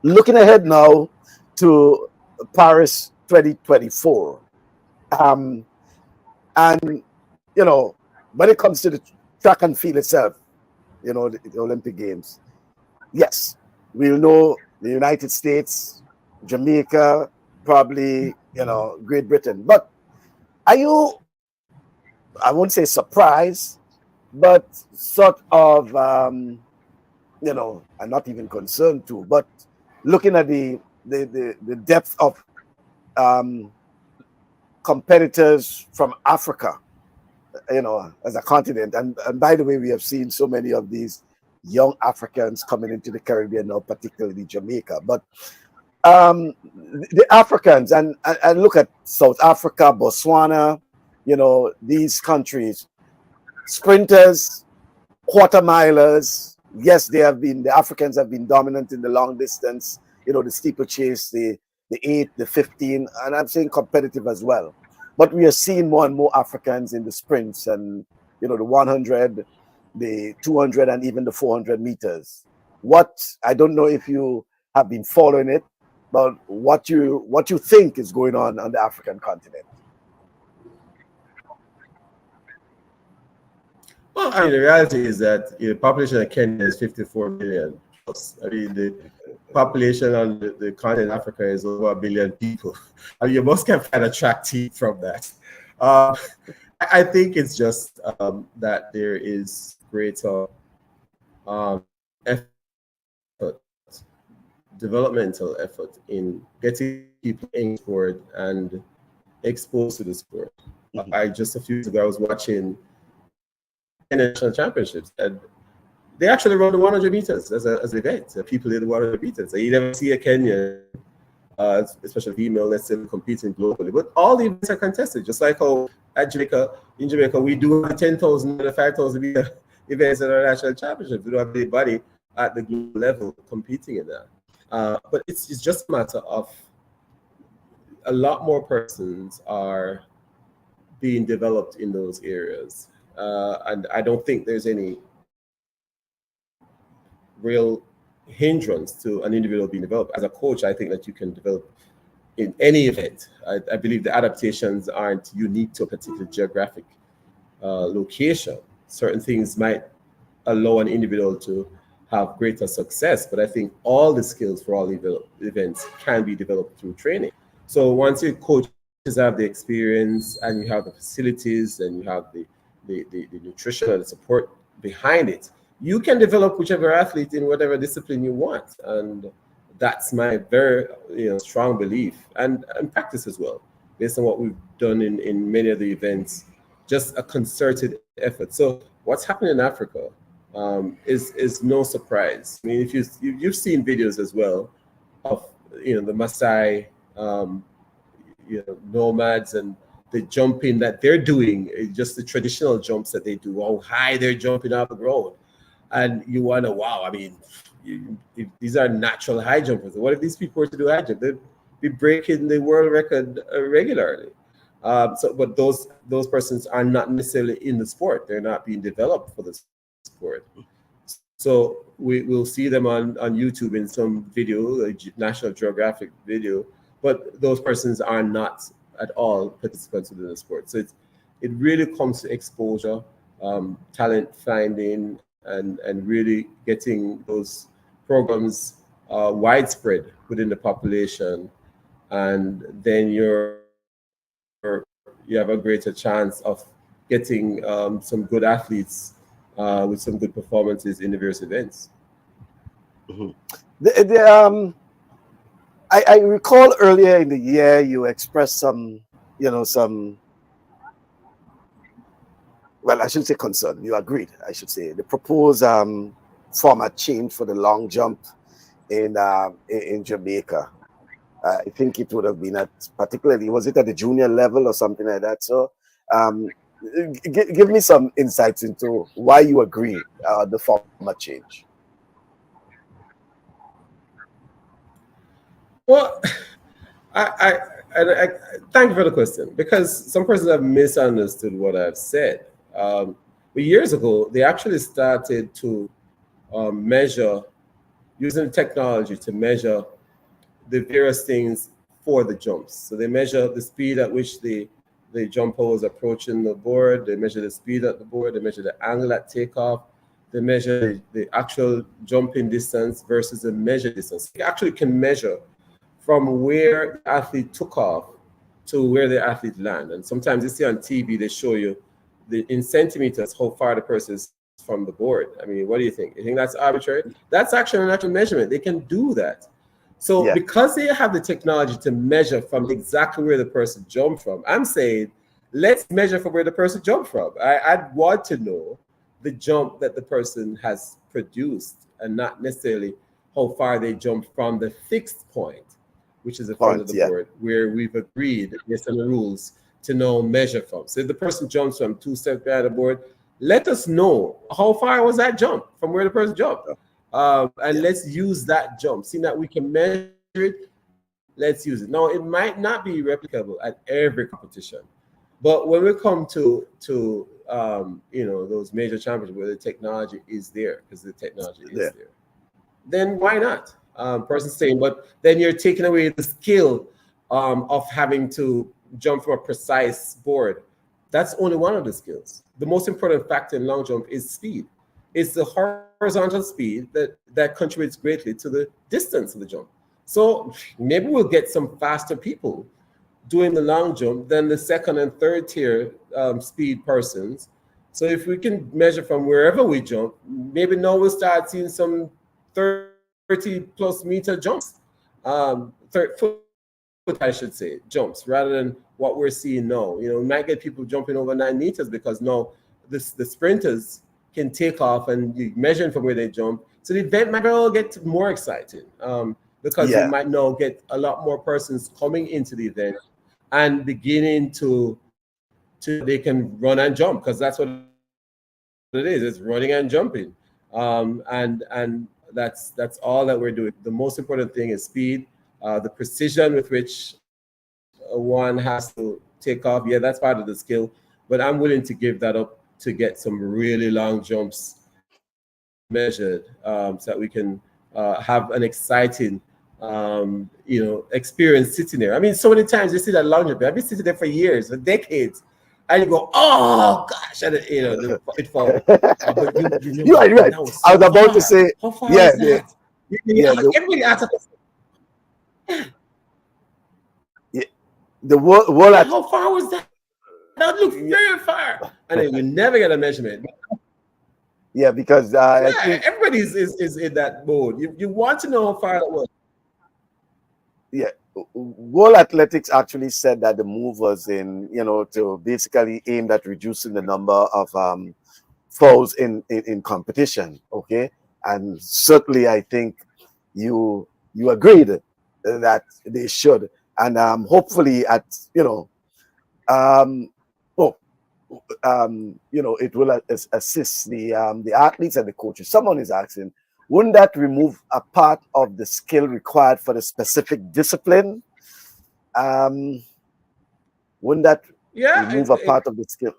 Looking ahead now to Paris 2024, and when it comes to the track and field itself, the Olympic Games, yes, we'll know the United States, Jamaica, probably, Great Britain. But are you, I won't say surprised, but sort of, I'm not even concerned too, but looking at the depth of competitors from Africa, as a continent. And by the way, we have seen so many of these young Africans coming into the Caribbean now, particularly Jamaica. But the Africans, and look at South Africa, Botswana, these countries, sprinters, quarter milers. Yes, the Africans have been dominant in the long distance, the steeplechase, the 8, the 15, and I'm saying competitive as well. But we are seeing more and more Africans in the sprints and, the 100, the 200, and even the 400 meters. I don't know if you have been following it, but what you think is going on the African continent? Well, I mean, the reality is that the population of Kenya is 54 million plus. I mean, the population on the continent of Africa is over 1 billion people. I mean, you must can find a track team from that. I think it's just that there is greater effort, developmental effort in getting people in sport and exposed to the sport. Just a few years ago, I was watching national championships, and they actually run the 100 meters as an event. People did the 100 meters. You never see a Kenyan, especially female, let's say, competing globally. But all the events are contested, just like how in Jamaica, we do have 10,000 and 5,000 meter events at our national championships. We don't have anybody at the global level competing in that. But it's just a matter of a lot more persons are being developed in those areas. And I don't think there's any real hindrance to an individual being developed. As a coach, I think that you can develop in any event. I believe the adaptations aren't unique to a particular geographic location. Certain things might allow an individual to have greater success, but I think all the skills for all events can be developed through training. So once you coach have the experience, and you have the facilities, and you have the nutrition and the support behind it, you can develop whichever athlete in whatever discipline you want. And that's my very strong belief, and practice as well, based on what we've done in many of the events, just a concerted effort. So what's happening in Africa is no surprise. I mean, if you've seen videos as well of the Maasai nomads, and the jumping that they're doing, just the traditional jumps that they do, how high they're jumping off the ground. And you wonder, wow, I mean, these are natural high jumpers. What if these people were to do high jump? They'd be breaking the world record regularly. But those persons are not necessarily in the sport. They're not being developed for the sport. So we'll see them on YouTube in some video, like National Geographic video, but those persons are not at all participants within the sport. So it really comes to exposure, talent finding, and really getting those programs widespread within the population, and then you have a greater chance of getting some good athletes with some good performances in the various events. Mm-hmm. I recall earlier in the year you expressed some, well, I shouldn't say concern. You agreed, I should say. The proposed format change for the long jump in Jamaica. I think it would have been particularly, was it at the junior level or something like that? So give me some insights into why you agree the format change. Well, I thank you for the question, because some persons have misunderstood what I've said. But years ago, they actually started to measure, using technology to measure the various things for the jumps. So they measure the speed at which the jumper was approaching the board. They measure the speed at the board. They measure the angle at takeoff. They measure the actual jumping distance versus the measured distance. You actually can measure from where the athlete took off to where the athlete landed. And sometimes you see on TV, they show you in centimeters how far the person is from the board. I mean, what do you think? You think that's arbitrary? That's actually an actual measurement. They can do that. So because they have the technology to measure from exactly where the person jumped from, I'm saying, let's measure from where the person jumped from. I'd want to know the jump that the person has produced, and not necessarily how far they jumped from the fixed point, which is the front of the board, where we've agreed based on the rules to know measure from. So if the person jumps from 2 steps behind the board, let us know how far was that jump from where the person jumped. And let's use that jump. Seeing that we can measure it, let's use it. Now, it might not be replicable at every competition, but when we come to those major championships where the technology is there, because the technology is there, then why not? Person saying, but then you're taking away the skill of having to jump from a precise board. That's only one of the skills. The most important factor in long jump is speed. It's the horizontal speed that contributes greatly to the distance of the jump. So maybe we'll get some faster people doing the long jump than the second and third tier speed persons. So if we can measure from wherever we jump, maybe now we'll start seeing some 30 plus meter jumps, 30 foot, I should say, jumps, rather than what we're seeing now. We might get people jumping over 9 meters because now the sprinters can take off and you measuring from where they jump. So the event might all get more exciting because you might now get a lot more persons coming into the event and beginning to they can run and jump, because that's what it is. It's running and jumping, and that's all that we're doing. The most important thing is speed, the precision with which one has to take off. Yeah, that's part of the skill, but I'm willing to give that up to get some really long jumps measured, so that we can have an exciting experience sitting there. I mean, so many times you see that long jump. I've been sitting there for years, for decades, and you go, oh gosh, and the pitfall. But you are right. So I was about to say, how far is that? Everybody asks us. the world Yeah, how far was that? That looked very far. And then you never get a measurement. yeah, because I Yeah, think everybody is in that mode. You want to know how far it was. yeah, World Athletics actually said that the move was in, to basically aimed at reducing the number of fouls in competition. Okay, and certainly I think you agreed that they should, and hopefully at um, oh, it will assist the athletes and the coaches. Someone is asking, wouldn't that remove a part of the skill required for the specific discipline? Um, wouldn't that Yeah, remove a part of the skill?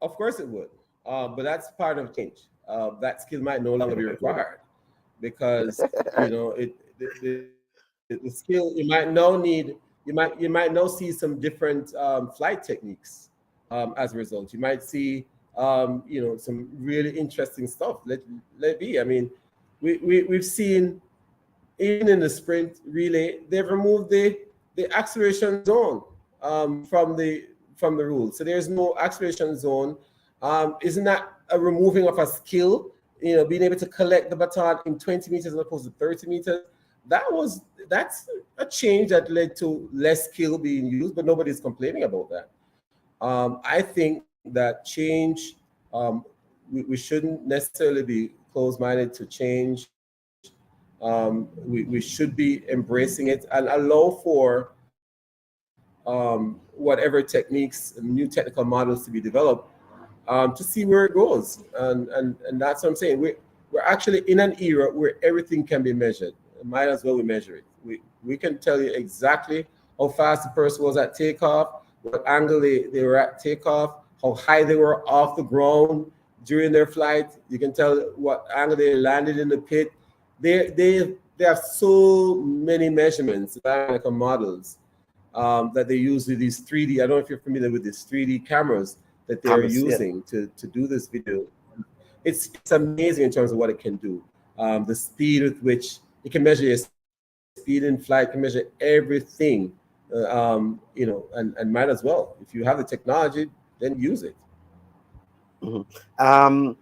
of course it would. But that's part of change. That skill might no longer be required because the skill you might now need. You might now see some different flight techniques as a result. You might see some really interesting stuff. Let be. I mean, we've seen even in the sprint relay, they've removed the acceleration zone from the rules. So there's no acceleration zone. Isn't that a removing of a skill? Being able to collect the baton in 20 meters as opposed to 30 meters. That's a change that led to less skill being used, but nobody's complaining about that. I think that change, we shouldn't necessarily be closed-minded to change. We should be embracing it and allow for whatever techniques, new technical models to be developed to see where it goes. And that's what I'm saying. We're actually in an era where everything can be measured. Might as well we measure it. We can tell you exactly how fast the person was at takeoff, what angle they were at takeoff, how high they were off the ground during their flight. You can tell what angle they landed in the pit. They have so many measurements, biomechanical models, that they use with these 3D. I don't know if you're familiar with these 3D cameras that they're Cameras, yeah. using to do this video. It's amazing in terms of what it can do. The speed with which it can measure your speed in flight, can measure everything, and might as well. If you have the technology, then use it. Mhm. Um,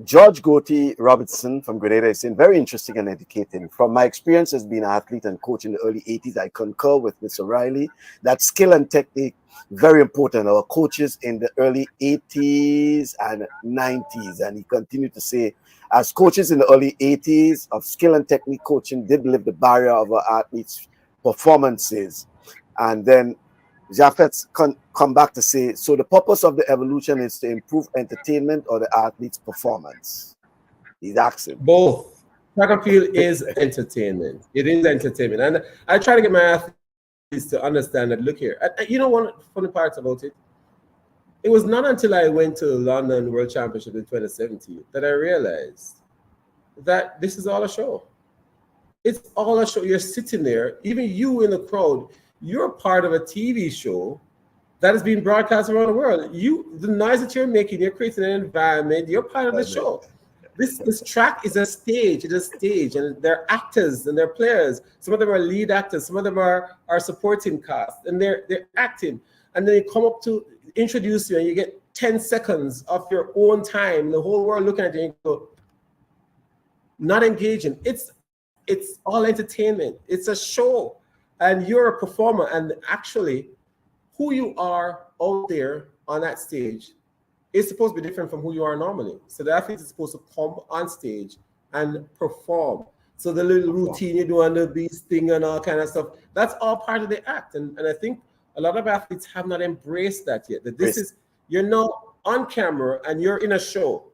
George Gotti Robertson from Grenada is saying, very interesting and educating. From my experience as being an athlete and coach in the early 80s, I concur with Mr. Riley that skill and technique very important. Our coaches in the early 80s and 90s, and he continued to say, as coaches in the early 80s of skill and technique coaching did lift the barrier of our athletes' performances. And then Japheth come back to say, so the purpose of the evolution is to improve entertainment or the athlete's performance? He's asking. Both. Track and field is entertainment. It is entertainment. And I try to get my athletes to understand that, look here. One funny part about it, it was not until I went to London World Championship in 2017 that I realized that this is all a show. It's all a show. You're sitting there, even you in the crowd, you're part of a TV show that is being broadcast around the world. The noise that you're making, you're creating an environment, you're part of the show. This track is a stage. It is a stage, and they're actors and they're players. Some of them are lead actors, some of them are supporting cast, and they're acting. And then you come up to introduce you, and you get 10 seconds of your own time, the whole world looking at you and go, not engaging. It's all entertainment. It's a show, and you're a performer. And actually, who you are out there on that stage is supposed to be different from who you are normally. So the athlete is supposed to come on stage and perform. So the little routine you do on the beast thing and all kind of stuff, that's all part of the act. And I think a lot of athletes have not embraced that yet. That you're not on camera and you're in a show.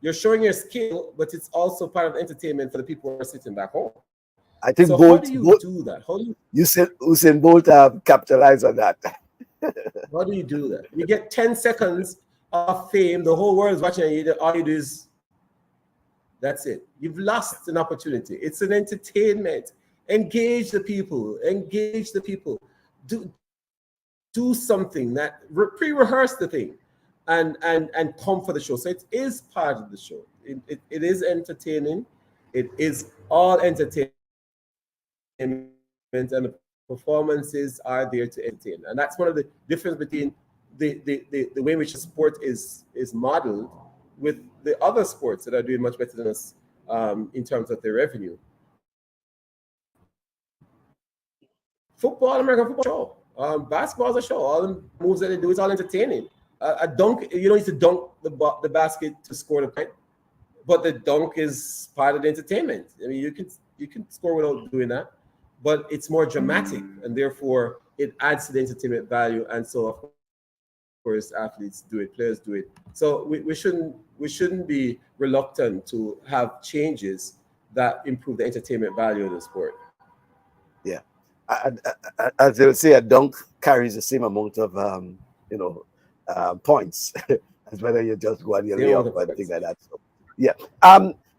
You're showing your skill, but it's also part of entertainment for the people who are sitting back home. I think so how do you do that? You said Usain Bolt capitalize on that. How do you do that? You get 10 seconds of fame, the whole world is watching you, all you do is, that's it. You've lost an opportunity. It's an entertainment. Engage the people. Engage the people. Do something that pre-rehearse the thing and come for the show. So it is part of the show. It is entertaining. It is all entertainment, and the performers are Performances are there to entertain, and that's one of the difference between the way in which the sport is modeled with the other sports that are doing much better than us in terms of their revenue. Football, American football show. Basketball is a show. All the moves that they do is all entertaining. A dunk, you don't need to dunk the basket to score the point, but the dunk is part of the entertainment. I mean, you can score without doing that, but it's more dramatic, and therefore it adds to the entertainment value. And so, of course, athletes do it, players do it. So we shouldn't be reluctant to have changes that improve the entertainment value of the sport. Yeah, as they would say, a dunk carries the same amount of points as whether you just go and you lay up and things like that. So, yeah.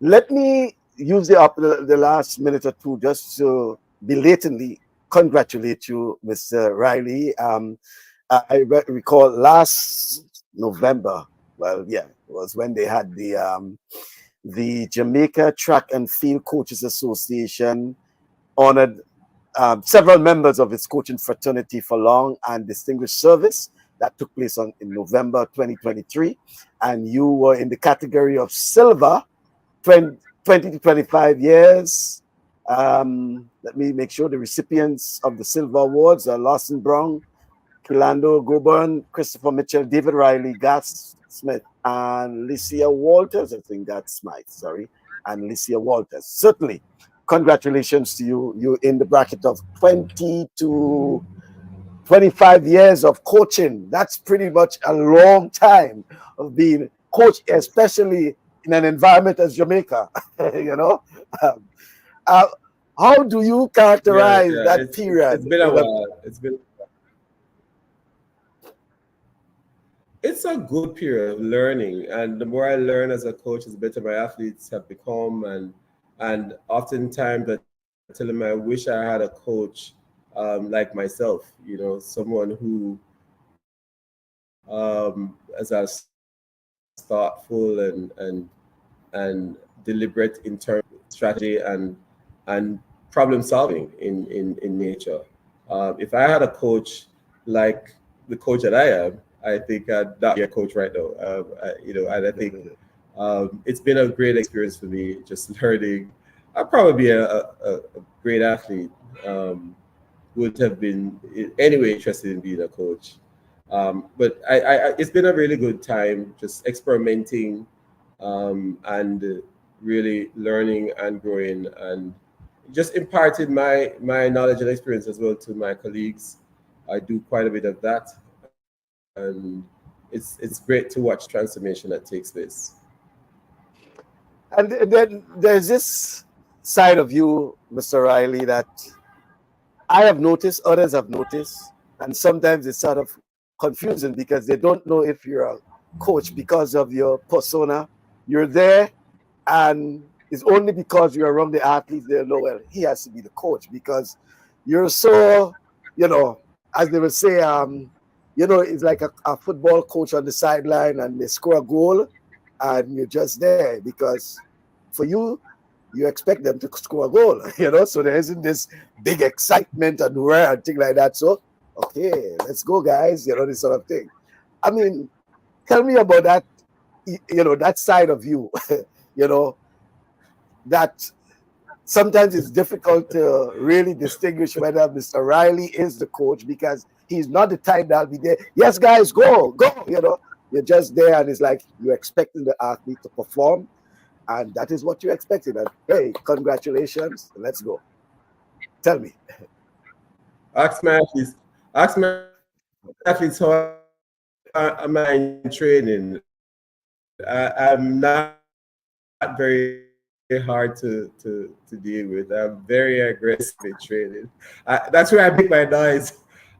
Let me use the last minute or two just to belatedly congratulate you, Mr. Riley. I recall last November. Well, yeah, it was when they had the Jamaica Track and Field Coaches Association honored several members of its coaching fraternity for long and distinguished service. That took place in November 2023. And you were in the category of silver, 20 to 25 years. Let me make sure the recipients of the silver awards are Lawson Brown, Kilando Goburn, Christopher Mitchell, David Riley, Gas Smith, and Licia Walters. I think that's Smith, sorry. And Licia Walters. Certainly, congratulations to you. You're in the bracket of 20 to 25 years of coaching. That's pretty much a long time of being coached, especially in an environment as Jamaica. You know, how do you characterize that period? It's been a while. It's a good period of learning, and the more I learn as a coach, the better my athletes have become. And oftentimes I tell them I wish I had a coach like myself, you know, someone who as thoughtful and deliberate in terms of strategy and problem solving in nature. If I had a coach like the coach that I am, I think I'd not be a coach right now. And I think it's been a great experience for me, just learning. I'd probably be a great athlete. Would have been anyway interested in being a coach. But it's been a really good time just experimenting and really learning and growing, and just imparted my knowledge and experience as well to my colleagues. I do quite a bit of that, and it's great to watch transformation that takes place. And then there's this side of you, Mr. Riley, that I have noticed, others have noticed, and sometimes it's sort of confusing because they don't know if you're a coach because of your persona. You're there, and it's only because you're around the athletes they know, well, he has to be the coach because you're so, as they would say, it's like a football coach on the sideline and they score a goal and you're just there because for you, you expect them to score a goal, so there isn't this big excitement and hurrah and thing like that. So, okay, let's go, guys, this sort of thing. I mean, tell me about that, that side of you, that sometimes it's difficult to really distinguish whether Mr. Riley is the coach because he's not the type that'll be there. Yes, guys, go, you're just there and it's like you're expecting the athlete to perform. And that is what you expected. And hey, congratulations. Let's go. Tell me. Ask my athletes how am I in training. I'm not very hard to deal with. I'm very aggressive in training. That's where I make my noise.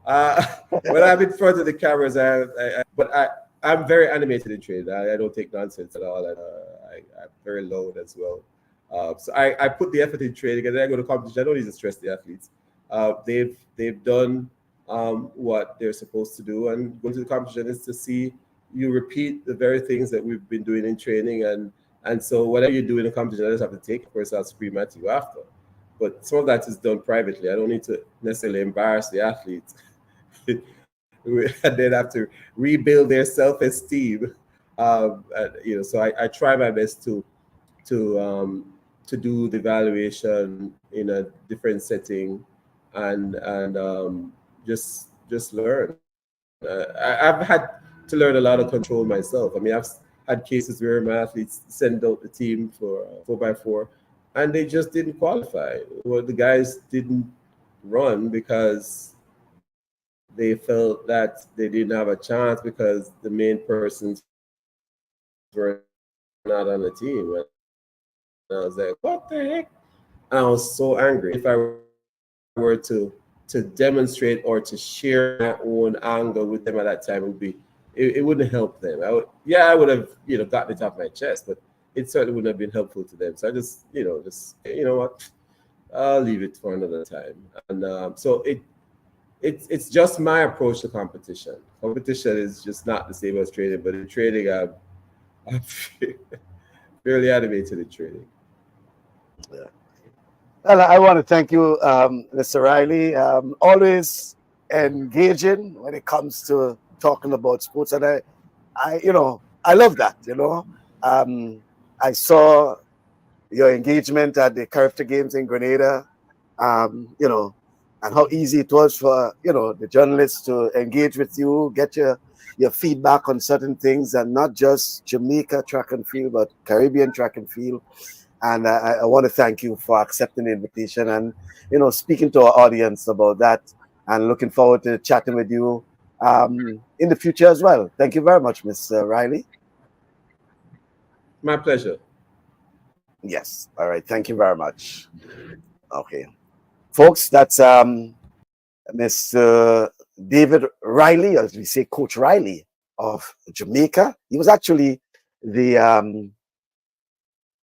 When I'm in front of the cameras, I'm very animated in training. I don't take nonsense at all. I'm very loud as well. So I put the effort in training, and then I go to competition. I don't need to stress the athletes. They've done what they're supposed to do, and going to the competition is to see you repeat the very things that we've been doing in training, and so whatever you do in the competition, I just have to take. Of course, I'll scream at you after. but some of that is done privately. I don't need to necessarily embarrass the athletes and then have to rebuild their self-esteem. So I try my best to do the evaluation in a different setting, and just learn. I've had to learn a lot of control myself. I mean, I've had cases where my athletes send out the team for 4x4, and they just didn't qualify. Well, the guys didn't run because they felt that they didn't have a chance because the main persons were not on the team. And I was like, what the heck? And I was so angry. I mean, if I were to demonstrate or to share my own angle with them at that time, it wouldn't help them. I would have gotten it off my chest, but it certainly wouldn't have been helpful to them. So I just say, you know what, I'll leave it for another time. And it's just my approach to competition. Competition is just not the same as trading, but in trading, I'm fairly animated in trading. Yeah. Well, I want to thank you, Mr. Riley. Always engaging when it comes to talking about sports, and I love that. I saw your engagement at the character games in Grenada. And how easy it was for the journalists to engage with you, get your feedback on certain things, and not just Jamaica track and field, but Caribbean track and field. And I want to thank you for accepting the invitation and speaking to our audience about that. And looking forward to chatting with you in the future as well. Thank you very much, Miss Riley. My pleasure. Yes. All right. Thank you very much. Okay, folks, that's Mr. David Riley, as we say, Coach Riley of Jamaica. He was actually the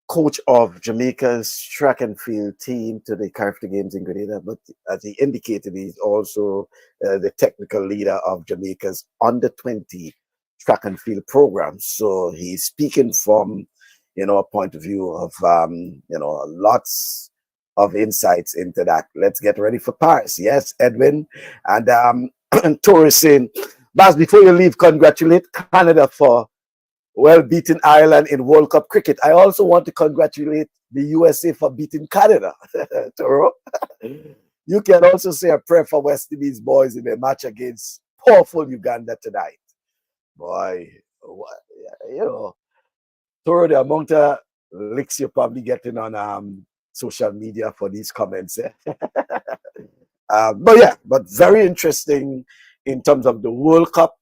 coach of Jamaica's track and field team to the character games in Grenada, but as he indicated, he's also the technical leader of Jamaica's under 20 track and field program. So he's speaking from, a point of view of, lots of insights into that. Let's get ready for Paris. Yes, Edwin. And Tori saying, Baz, before you leave, congratulate Canada for beating Ireland in World Cup cricket. I also want to congratulate the USA for beating Canada. Toro, you can also say a prayer for West Indies boys in their match against powerful Uganda tonight. Boy, Toro, the amount of licks you're probably getting on social media for these comments. But very interesting in terms of the World Cup.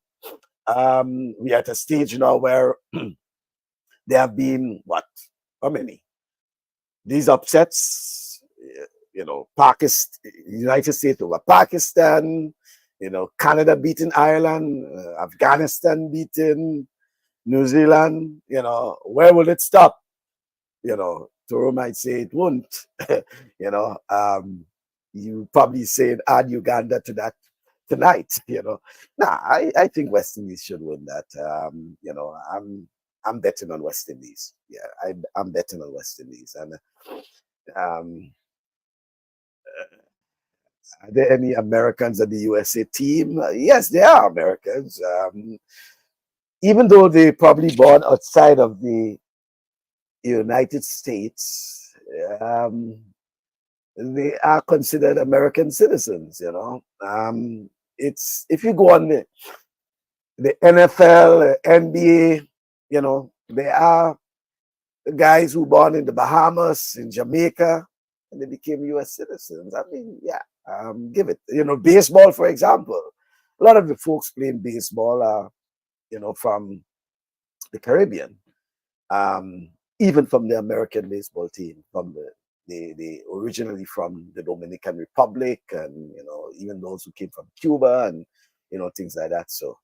We're at a stage now where there have been how many? These upsets, Pakistan, United States over Pakistan, Canada beating Ireland, Afghanistan beating New Zealand. Where will it stop? Toro might say it won't. You probably say add Uganda to that tonight. I think West Indies should win that. I'm betting on West Indies. Yeah, I'm betting on West Indies. And are there any Americans at the USA team? Yes, there are Americans. Even though they probably born outside of the United States, they are considered American citizens. It's if you go on the NFL, NBA, they are the guys who born in the Bahamas, in Jamaica, and they became U.S. citizens. I mean, give it. Baseball, for example. A lot of the folks playing baseball are, from the Caribbean, even from the American baseball team, from the originally from the Dominican Republic, and even those who came from Cuba, and things like that. So,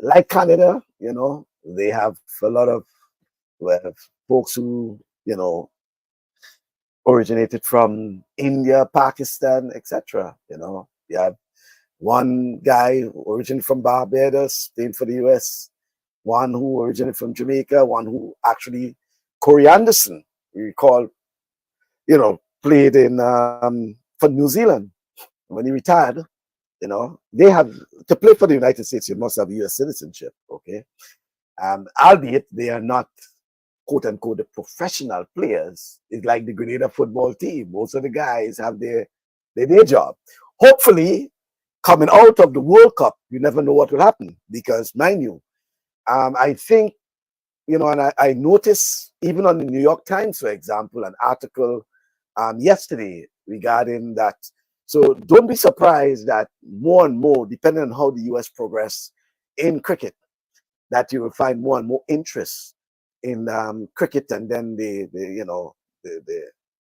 like Canada, they have a lot of folks who originated from India, Pakistan, etc. You have one guy originated from Barbados, playing for the US, one who originated from Jamaica, one who actually, Corey Anderson, we recall, played in for New Zealand. When he retired, they have to play for the United States. You must have U.S. citizenship, okay? Albeit they are not quote unquote the professional players. It's like the Grenada football team. Most of the guys have their day job. Hopefully, coming out of the World Cup, you never know what will happen because, mind you, I think and I noticed even on the New York Times, for example, an article yesterday regarding that. So don't be surprised that more and more, depending on how the US progress in cricket, that you will find more and more interest in cricket, and then the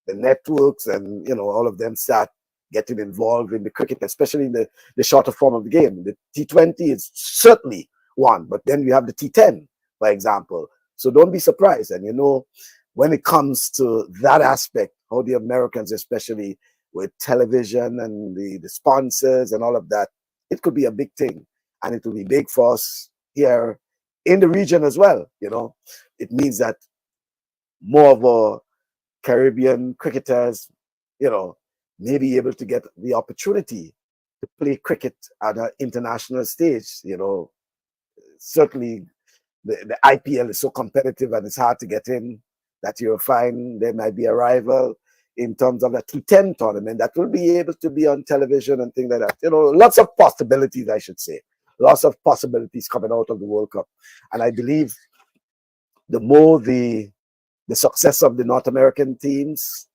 networks and all of them start getting involved in the cricket, especially in the shorter form of the game. The T20 is certainly one, but then you have the T10, for example. So don't be surprised. And when it comes to that aspect, how the Americans, especially with television and the sponsors and all of that, it could be a big thing, and it will be big for us here in the region as well. It means that more of our Caribbean cricketers, may be able to get the opportunity to play cricket at an international stage. Certainly the IPL is so competitive and it's hard to get in that you'll find there might be a rival in terms of the T10 tournament that will be able to be on television and things like that. Lots of possibilities, I should say. Lots of possibilities coming out of the World Cup. And I believe the more the success of the North American teams,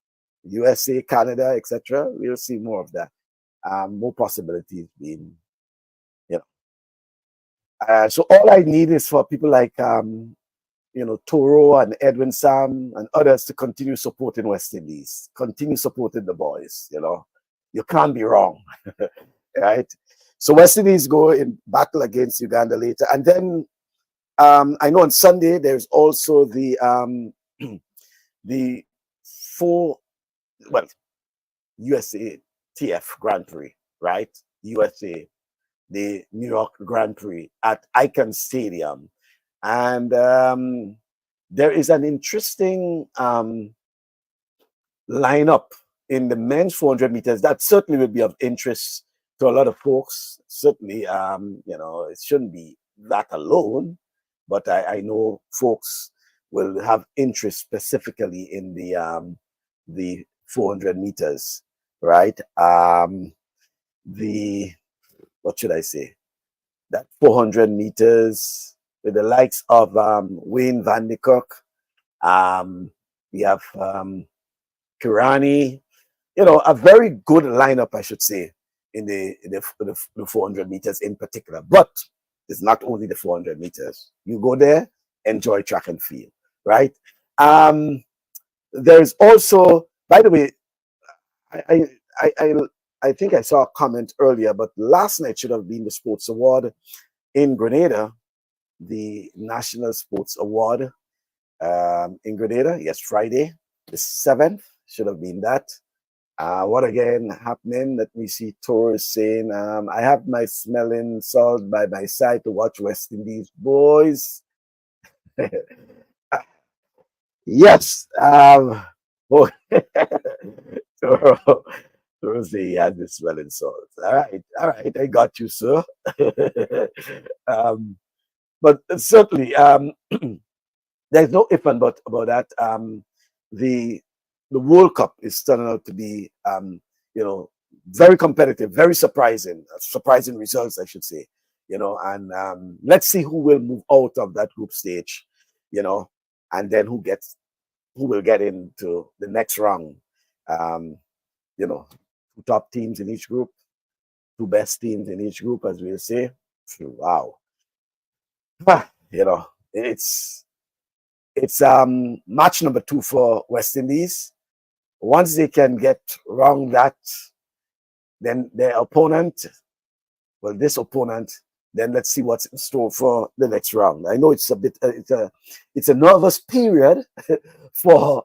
USA, Canada, etc., we'll see more of that. More possibilities being, so all I need is for people like, Toro and Edwin Sam and others to continue supporting West Indies, continue supporting the boys. You can't be wrong, right? So West Indies go in battle against Uganda later, and then I know on Sunday there's also the the USA TF Grand Prix, right? USA, the New York Grand Prix at Icon Stadium. And there is an interesting lineup in the men's 400 meters that certainly will be of interest to a lot of folks. Certainly, it shouldn't be that alone, but I know folks will have interest specifically in the 400 meters, right? What should I say? That 400 meters with the likes of Wayne Van de Kock. We have Kirani, a very good lineup, I should say, in the 400 meters in particular. But it's not only the 400 meters. You go there, enjoy track and field, right? There's also, by the way, I think I saw a comment earlier, but last night should have been the Sports Award in Grenada, the National Sports Award in Grenada. Yes, Friday, the 7th, should have been that. What again happening? Let me see. Toro is saying, I have my smelling salt by my side to watch West Indies boys. Yes. Oh, Toro say he has the smelling salt. All right, I got you, sir. But certainly, there's no if and but about that. The World Cup is turning out to be, very competitive, very surprising results, I should say. And let's see who will move out of that group stage, and then who will get into the next round. Two top teams in each group, two best teams in each group, as we'll say. Wow. It's match number 2 for West Indies. Once they can get around that, then their opponent, this opponent, then let's see what's in store for the next round. I know it's a bit, it's a nervous period for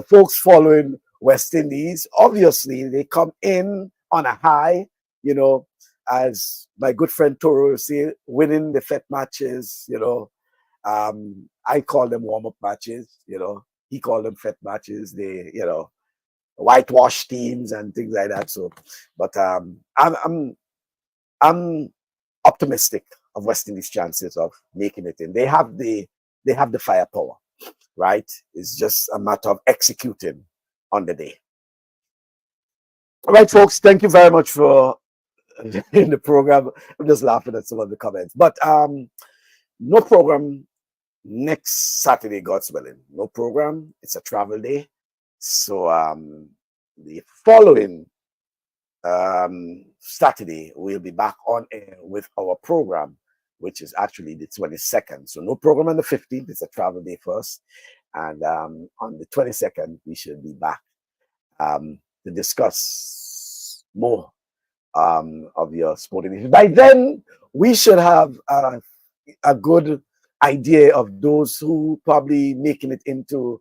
folks following West Indies. Obviously, they come in on a high, as my good friend Toro say, winning the FET matches, I call them warm-up matches, he called them FET matches. They, whitewash teams and things like that. So, but I'm optimistic of West Indies' chances of making it in. They have the firepower, right? It's just a matter of executing on the day. All right, folks. Thank you very much for in the program. I'm just laughing at some of the comments, but no program next Saturday, God's willing. No program. It's a travel day. So the following Saturday, we'll be back on air with our program, which is actually the 22nd. So no program on the 15th. It's a travel day first. And on the 22nd, we should be back to discuss more of your sporting issues. By then, we should have a good idea of those who probably making it into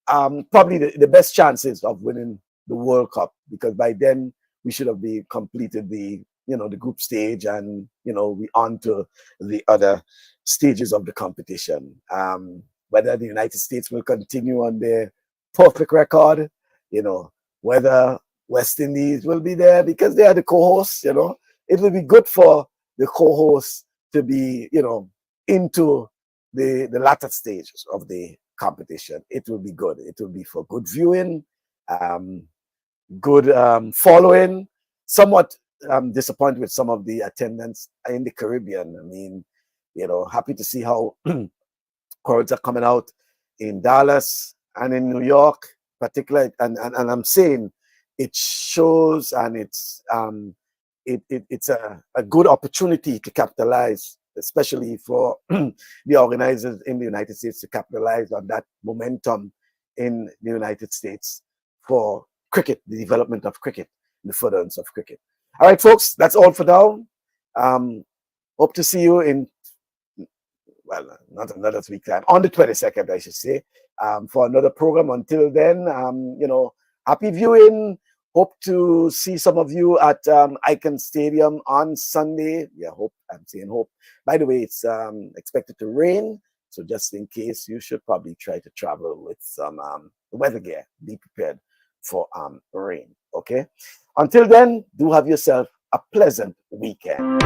probably the best chances of winning the World Cup, because by then we should have completed the the group stage, and we on to the other stages of the competition. Whether the United States will continue on their perfect record, whether West Indies will be there because they are the co-hosts. It will be good for the co-hosts to be into the latter stages of the competition. It will be good. It will be for good viewing, good following. Somewhat disappointed with some of the attendance in the Caribbean. I mean, happy to see how crowds are coming out in Dallas and in New York, particularly. And I'm saying it shows, and it's a good opportunity to capitalize, especially for the organizers in the United States, to capitalize on that momentum in the United States for cricket, the development of cricket, the furtherance of cricket. All right, folks, that's all for now. Hope to see you in, well, not another week time, on the 22nd, I should say, for another program. Until then, happy viewing. Hope to see some of you at Icon Stadium on Sunday. Yeah, I'm saying hope. By the way, it's expected to rain. So just in case, you should probably try to travel with some weather gear. Be prepared for rain, okay? Until then, do have yourself a pleasant weekend.